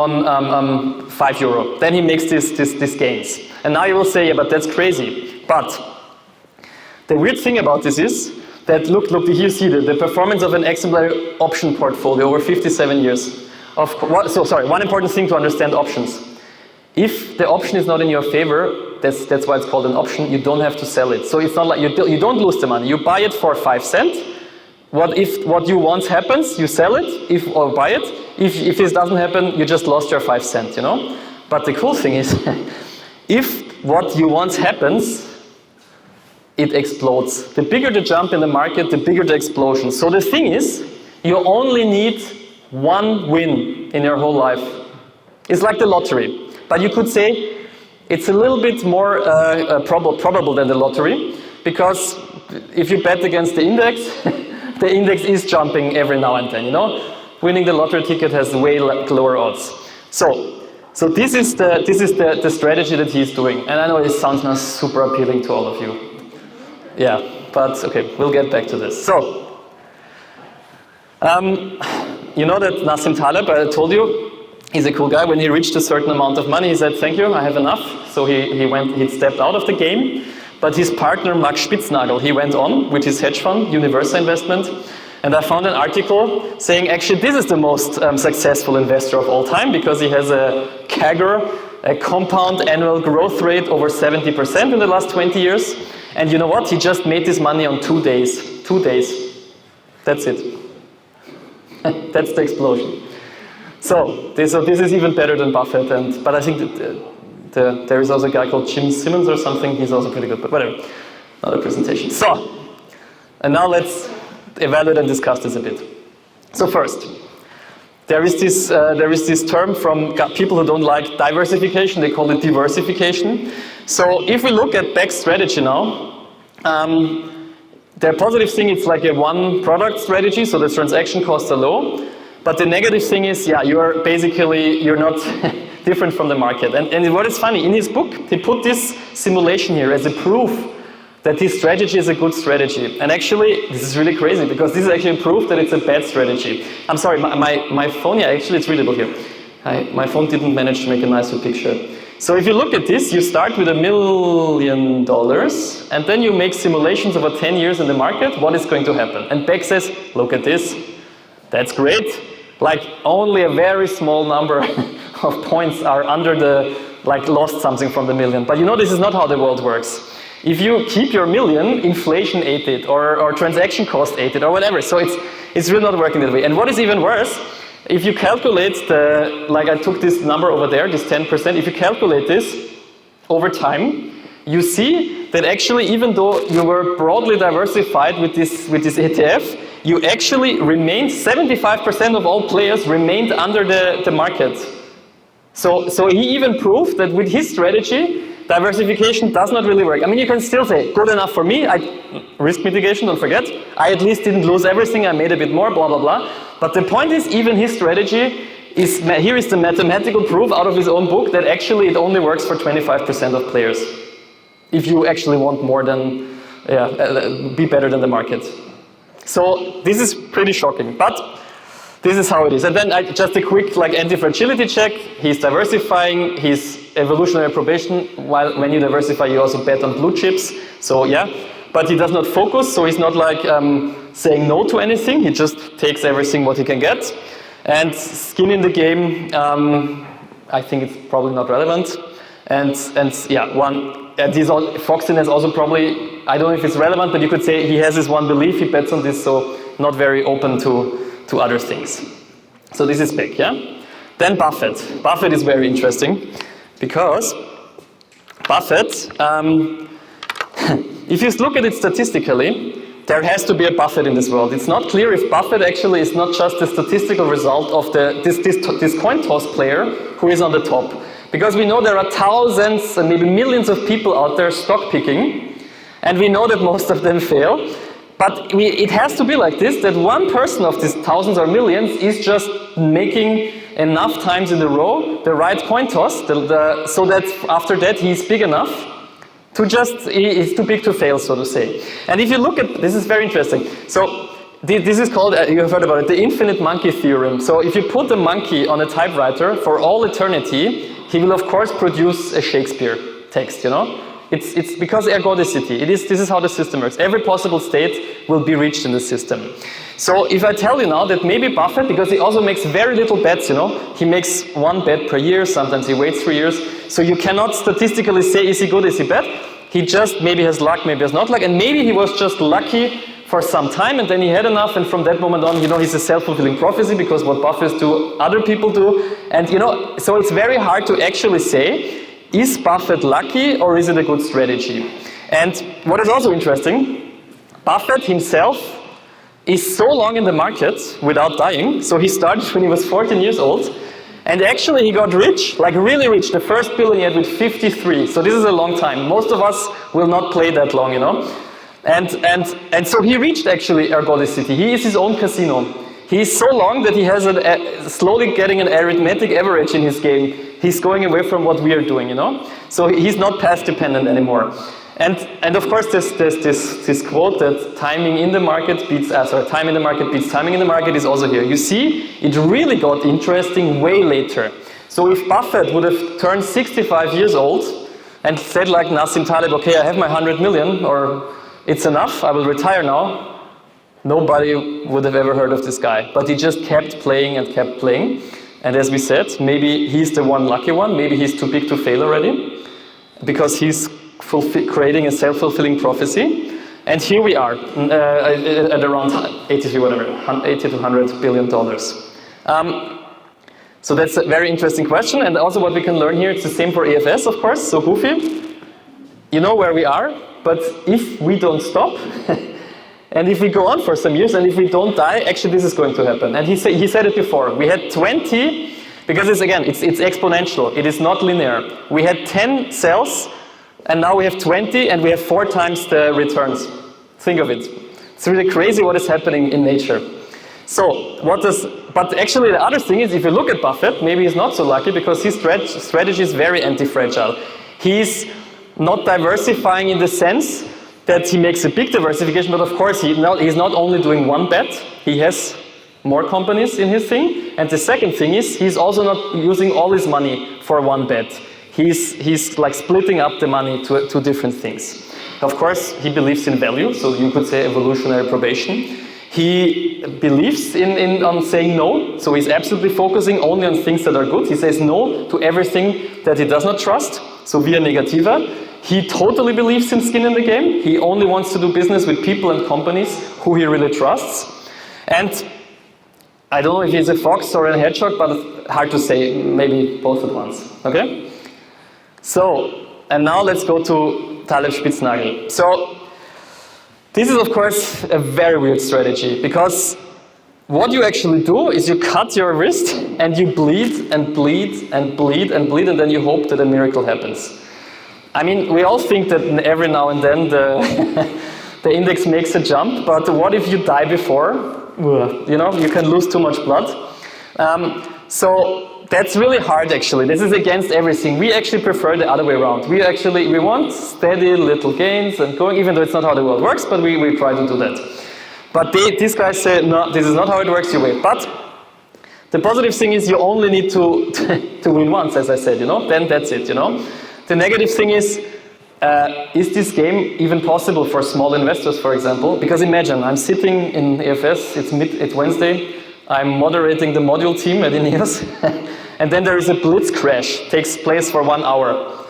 5 euro. Then he makes these gains. And now you will say, yeah, but that's crazy. But the weird thing about this is that look, here you see the performance of an exemplary option portfolio over 57 years. One important thing to understand options. If the option is not in your favor, that's why it's called an option, you don't have to sell it. So it's not like you don't lose the money. You buy it for 5 cents. What you want happens, you sell it or buy it. If this doesn't happen, you just lost your 5 cents, you know. But the cool thing is, if what you want happens, it explodes. The bigger the jump in the market, the bigger the explosion. So the thing is, you only need one win in your whole life. It's like the lottery. But you could say it's a little bit more probable than the lottery, because if you bet against the index, the index is jumping every now and then, you know. Winning the lottery ticket has way lower odds. So this is the strategy that he's doing. And I know it sounds not super appealing to all of you. Yeah, but okay, we'll get back to this. So, you know that Nassim Taleb, I told you, he's a cool guy. When he reached a certain amount of money, he said, thank you, I have enough. So he stepped out of the game. But his partner, Max Spitznagel, he went on with his hedge fund, Universal Investment. And I found an article saying, actually, this is the most successful investor of all time, because he has a CAGR, a compound annual growth rate over 70% in the last 20 years. And you know what? He just made this money on 2 days. 2 days. That's it. That's the explosion. So this is even better than Buffett. But I think that there is also a guy called Jim Simmons or something. He's also pretty good. But whatever. Another presentation. So, and now let's evaluate and discuss this a bit. So first, there is this term from people who don't like diversification. They call it diversification. So if we look at Beck's strategy now, the positive thing, it's like a one product strategy, so the transaction costs are low. But the negative thing is, yeah, you're not different from the market. And what is funny, in his book, he put this simulation here as a proof that his strategy is a good strategy. And actually, this is really crazy, because this is actually proof that it's a bad strategy. I'm sorry, my phone, yeah, actually it's readable here. My phone didn't manage to make a nicer picture. So if you look at this, you start with $1 million, and then you make simulations over 10 years in the market, what is going to happen? And Beck says, look at this, that's great. Like, only a very small number of points are under lost something from the million. But you know, this is not how the world works. If you keep your million, inflation ate it, or transaction cost ate it, or whatever. So it's really not working that way. And what is even worse, if you calculate like I took this number over there, this 10%, if you calculate this over time, you see that actually even though you were broadly diversified with this ETF, you actually remained, 75% of all players remained under the market. So he even proved that with his strategy, diversification does not really work. I mean, you can still say, good enough for me, risk mitigation, don't forget. I at least didn't lose everything, I made a bit more, blah, blah, blah. But the point is, even his strategy here is the mathematical proof out of his own book that actually it only works for 25% of players. If you actually want more than, be better than the market. So this is pretty shocking, but this is how it is. And then just a quick anti-fragility check. He's diversifying, he's evolutionary probation, while when you diversify you also bet on blue chips. So yeah, but he does not focus, so he's not saying no to anything, he just takes everything what he can get. And skin in the game, I think it's probably not relevant. And yeah, Foxin has also probably, I don't know if it's relevant, but you could say he has his one belief, he bets on this, so not very open to other things. So this is big, yeah? Then Buffett. Buffett is very interesting because Buffett, if you look at it statistically, there has to be a Buffett in this world. It's not clear if Buffett actually is not just the statistical result of this coin toss player who is on the top. Because we know there are thousands and maybe millions of people out there stock picking, and we know that most of them fail. But it has to be like this, that one person of these thousands or millions is just making enough times in a row the right coin toss, so that after that he's big enough to he's too big to fail, so to say. And if you look at, this is very interesting. So this is called, you have heard about it, the infinite monkey theorem. So if you put a monkey on a typewriter for all eternity, he will of course produce a Shakespeare text, you know? It's because ergodicity. This is how the system works. Every possible state will be reached in the system. So if I tell you now that maybe Buffett, because he also makes very little bets, you know, he makes one bet per year, sometimes he waits 3 years, so you cannot statistically say is he good, is he bad? He just maybe has luck, maybe has not luck, and maybe he was just lucky for some time and then he had enough, and from that moment on, you know, he's a self-fulfilling prophecy because what Buffett do, other people do, and you know, so it's very hard to actually say, is Buffett lucky or is it a good strategy? And what is also interesting, Buffett himself is so long in the market without dying, so he started when he was 14 years old, and actually he got rich, like really rich, the first billion he had with 53, so this is a long time. Most of us will not play that long, you know. And so he reached actually ergodicity. He is his own casino. He is so long that he has slowly getting an arithmetic average in his game. He's going away from what we are doing, you know? So he's not path dependent anymore. And of course there's this quote that time in the market beats timing in the market is also here. You see, it really got interesting way later. So if Buffett would have turned 65 years old and said like Nassim Taleb, okay, I have my 100 million, or it's enough, I will retire now, nobody would have ever heard of this guy. But he just kept playing and kept playing. And as we said, maybe he's the one lucky one, maybe he's too big to fail already, because he's creating a self-fulfilling prophecy. And here we are, at around 80 to 100 billion dollars. So that's a very interesting question, and also what we can learn here, it's the same for EFS, of course. So Hufi, you know where we are, but if we don't stop, and if we go on for some years, and if we don't die, actually this is going to happen. And he said it before, we had 20, because it's exponential, it is not linear. We had 10 cells, and now we have 20, and we have 4 times the returns. Think of it. It's really crazy what is happening in nature. So, but actually the other thing is, if you look at Buffett, maybe he's not so lucky, because his strategy is very anti-fragile. He's not diversifying in the sense that he makes a big diversification, but of course he's not only doing one bet, he has more companies in his thing. And the second thing is, he's also not using all his money for one bet. He's like splitting up the money to different things. Of course, he believes in value, so you could say evolutionary probation. He believes on saying no, so he's absolutely focusing only on things that are good. He says no to everything that he does not trust, so via negativa. He totally believes in skin in the game. He only wants to do business with people and companies who he really trusts. And I don't know if he's a fox or a hedgehog, but hard to say, maybe both at once, okay? So, and now let's go to Taleb Spitznagel. So, this is of course a very weird strategy, because what you actually do is you cut your wrist and you bleed and bleed and bleed and bleed, and then you hope that a miracle happens. I mean, we all think that every now and then the index makes a jump, but what if you die before? You know, you can lose too much blood. So that's really hard actually. This is against everything. We actually prefer the other way around. We want steady little gains and going, even though it's not how the world works, but we try to do that. But these guys say, no, this is not how it works, you wait. But the positive thing is you only need to win once, as I said, you know, then that's it, you know. The negative thing is this game even possible for small investors, for example? Because imagine, I'm sitting in EFS, it's Wednesday, I'm moderating the module team at Ineos, and then there is a blitz crash, takes place for 1 hour.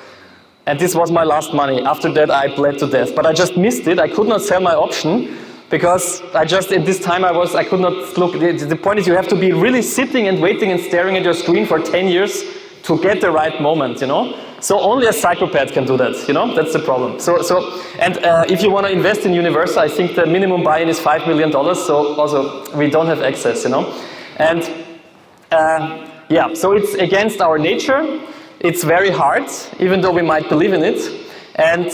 And this was my last money. After that, I bled to death. But I just missed it. I could not sell my option, because at this time I could not look. The point is you have to be really sitting and waiting and staring at your screen for 10 years to get the right moment, you know? So only a psychopath can do that, you know? That's the problem. And if you want to invest in Universal, I think the minimum buy-in is $5 million, so also we don't have access, you know? And yeah, so it's against our nature. It's very hard, even though we might believe in it. And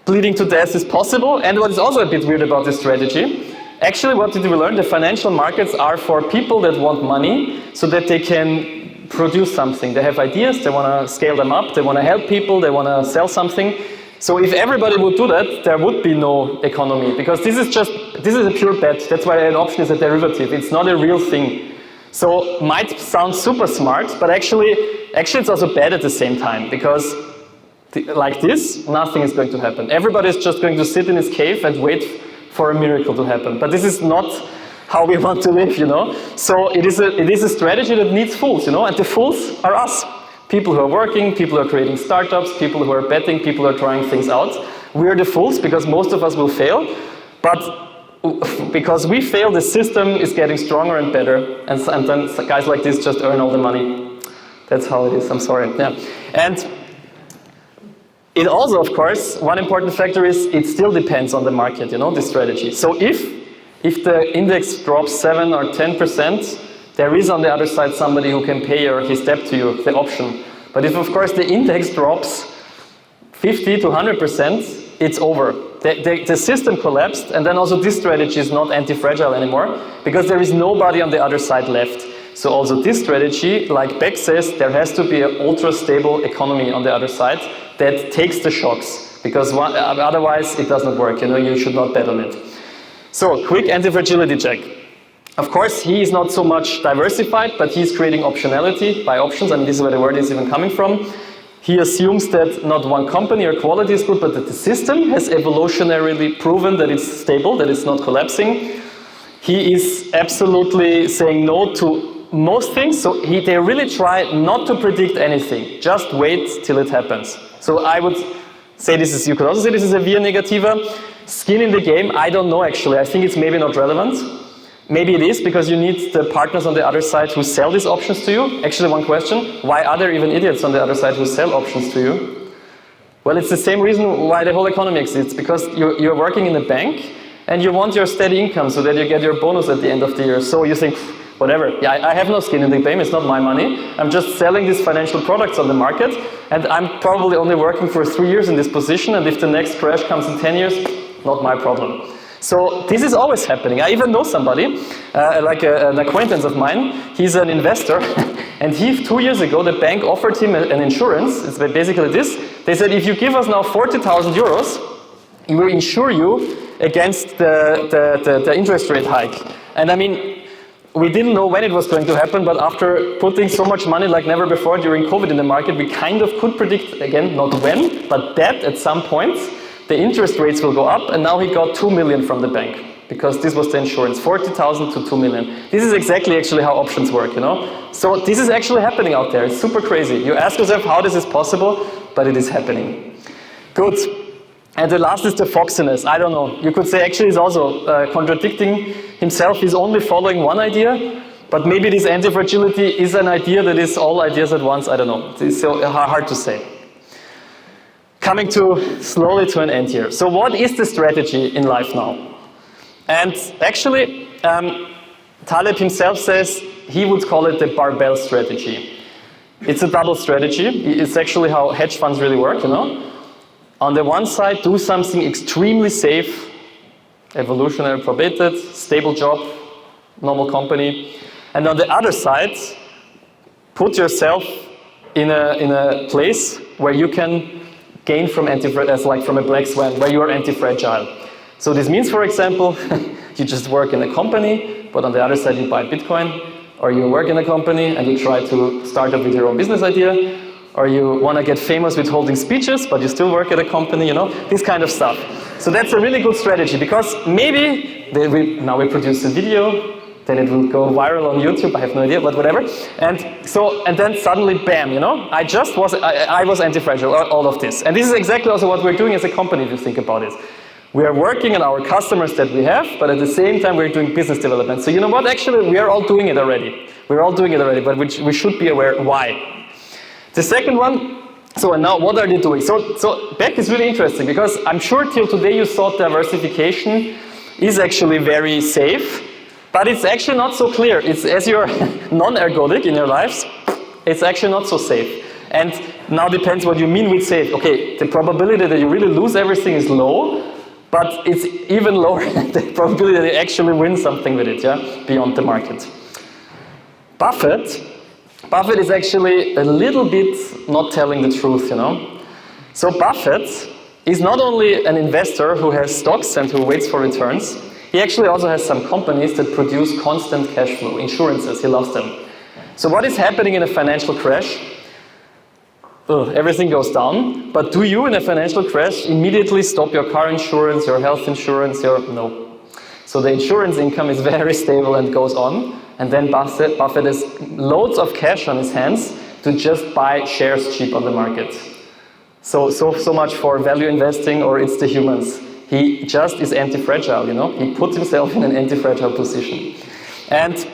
bleeding to death is possible. And what is also a bit weird about this strategy, actually what did we learn? The financial markets are for people that want money so that they can produce something. They have ideas, they want to scale them up, they want to help people, they want to sell something. So if everybody would do that, there would be no economy, because this is a pure bet. That's why an option is a derivative. It's not a real thing. So might sound super smart, but actually it's also bad at the same time, because like this, nothing is going to happen. Everybody is just going to sit in his cave and wait for a miracle to happen. But this is not how we want to live, you know. So it is a strategy that needs fools, you know, and the fools are us. People who are working, people who are creating startups, people who are betting, people who are trying things out. We are the fools because most of us will fail, but because we fail, the system is getting stronger and better, and then guys like this just earn all the money. That's how it is, I'm sorry. Yeah. And it also, of course, one important factor is it still depends on the market, you know, this strategy. So if the index drops 7 or 10%, there is on the other side somebody who can pay his debt to you, the option. But if, of course, the index drops 50 to 100%, it's over. The system collapsed, and then also this strategy is not anti-fragile anymore, because there is nobody on the other side left. So also this strategy, like Beck says, there has to be an ultra-stable economy on the other side that takes the shocks, because otherwise it does not work. You know, you should not bet on it. So, quick anti-fragility check. Of course, he is not so much diversified, but he's creating optionality by options. I mean, this is where the word is even coming from. He assumes that not one company or quality is good, but that the system has evolutionarily proven that it's stable, that it's not collapsing. He is absolutely saying no to most things, so they really try not to predict anything. Just wait till it happens. So I would say you could also say this is a via negativa. Skin in the game, I don't know actually. I think it's maybe not relevant. Maybe it is, because you need the partners on the other side who sell these options to you. Actually, one question, why are there even idiots on the other side who sell options to you? Well, it's the same reason why the whole economy exists, because you're working in a bank and you want your steady income so that you get your bonus at the end of the year. So you think, whatever, yeah, I have no skin in the game, it's not my money. I'm just selling these financial products on the market, and I'm probably only working for 3 years in this position, and if the next crash comes in 10 years, not my problem. So this is always happening. I even know somebody, like an acquaintance of mine, he's an investor, and 2 years ago the bank offered him an insurance. It's basically this. They said, if you give us now 40,000 euros, we will insure you against the interest rate hike. And I mean, we didn't know when it was going to happen, but after putting so much money like never before during COVID in the market, we kind of could predict, again, not when, but that at some point, the interest rates will go up, and now he got 2 million from the bank, because this was the insurance, 40,000 to 2 million. This is exactly actually how options work, you know? So this is actually happening out there. It's super crazy. You ask yourself how this is possible, but it is happening. Good. And the last is the foxiness. I don't know. You could say actually he's also contradicting himself. He's only following one idea, But maybe this anti-fragility is an idea that is all ideas at once, I don't know. It's so hard to say. Coming slowly to an end here. So what is the strategy in life now? And actually, Taleb himself says he would call it the barbell strategy. It's a double strategy. It's actually how hedge funds really work, you know. On the one side, do something extremely safe, evolutionary probated, stable job, normal company. And on the other side, put yourself in a place where you can gain from like from a black swan, where you are anti-fragile. So this means, for example, you just work in a company, but on the other side you buy Bitcoin, or you work in a company and you try to start up with your own business idea, or you want to get famous with holding speeches, but you still work at a company, you know, this kind of stuff. So that's a really good strategy, because maybe now we produce a video, then it will go viral on YouTube, I have no idea, but whatever. And then suddenly, bam, you know, I was anti-fragile, all of this. And this is exactly also what we're doing as a company, if you think about it. We are working on our customers that we have, but at the same time we're doing business development. So you know what, actually we are all doing it already. We're all doing it already, but we should be aware why. The second one, so and now what are they doing? So back is really interesting, because I'm sure till today you thought diversification is actually very safe, but it's actually not so clear. It's as you're non-ergodic in your lives, it's actually not so safe. And now depends what you mean with safe. Okay, the probability that you really lose everything is low, but it's even lower the probability that you actually win something with it, yeah, beyond the market. Buffett is actually a little bit not telling the truth, you know. So Buffett is not only an investor who has stocks and who waits for returns, he actually also has some companies that produce constant cash flow, insurances, he loves them. So what is happening in a financial crash? Everything goes down, but do you in a financial crash immediately stop your car insurance, your health insurance, no. So the insurance income is very stable and goes on, and then Buffett has loads of cash on his hands to just buy shares cheap on the market. So much for value investing, or it's the humans. He just is anti-fragile, you know. He put himself in an anti-fragile position. And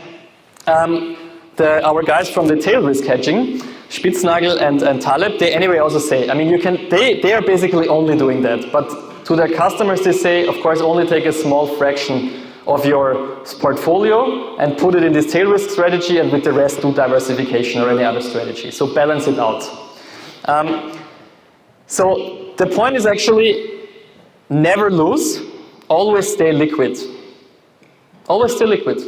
our guys from the tail risk hedging, Spitznagel and Taleb, they anyway also say, I mean, they are basically only doing that, but to their customers they say, of course, only take a small fraction of your portfolio and put it in this tail risk strategy, and with the rest do diversification or any other strategy. So balance it out. So the point is actually never lose, always stay liquid. Always stay liquid.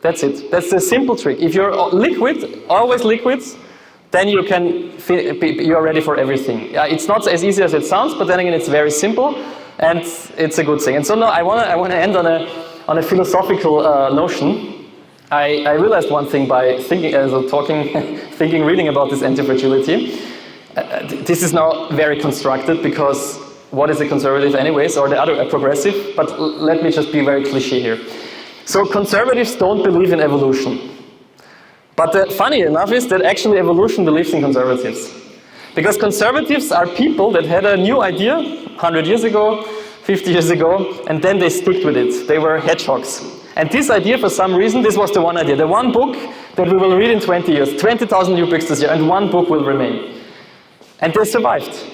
That's it. That's the simple trick. If you're liquid, always liquid, then you're ready for everything. It's not as easy as it sounds, but then again, it's very simple, and it's a good thing. And so now I want to end on a philosophical notion. I realized one thing by reading about this anti-fragility. This is now very constructed, because what is a conservative anyways, or the other a progressive? But let me just be very cliche here. So conservatives don't believe in evolution. But funny enough is that actually evolution believes in conservatives. Because conservatives are people that had a new idea 100 years ago, 50 years ago, and then they stick with it. They were hedgehogs. And this idea, for some reason, this was the one idea. The one book that we will read in 20 years, 20,000 new books this year, and one book will remain. And they survived.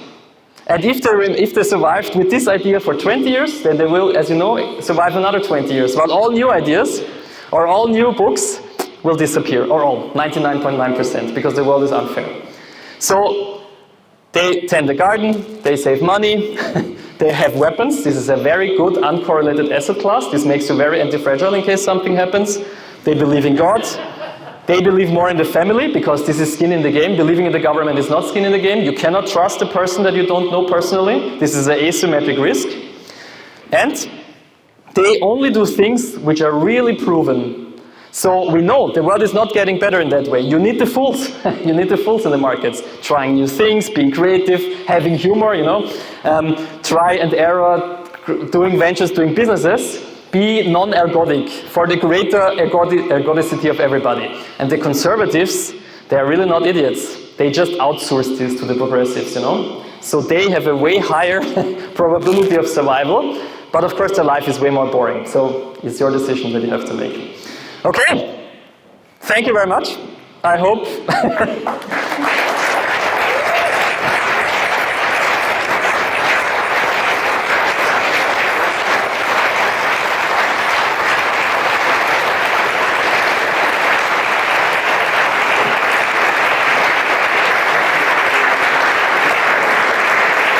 And if they survived with this idea for 20 years, then they will, as you know, survive another 20 years. While all new ideas, or all new books, will disappear, or all, 99.9%, because the world is unfair. So they tend the garden, they save money, they have weapons. This is a very good uncorrelated asset class. This makes you very anti-fragile in case something happens. They believe in God. They believe more in the family, because this is skin in the game. Believing in the government is not skin in the game. You cannot trust a person that you don't know personally. This is an asymmetric risk. And they only do things which are really proven. So we know the world is not getting better in that way. You need the fools. You need the fools in the markets. Trying new things, being creative, having humor, you know. Try and error, doing ventures, doing businesses. Be non-ergodic for the greater ergodicity of everybody. And the conservatives, they are really not idiots. They just outsource this to the progressives, you know. So they have a way higher probability of survival, but of course their life is way more boring. So it's your decision that you have to make. Okay, thank you very much. I hope.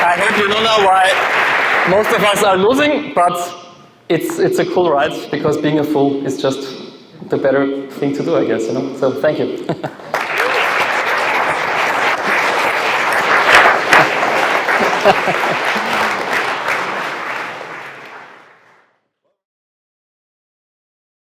I hope you don't know why most of us are losing, but it's a cool ride because being a fool is just the better thing to do, I guess. So thank you.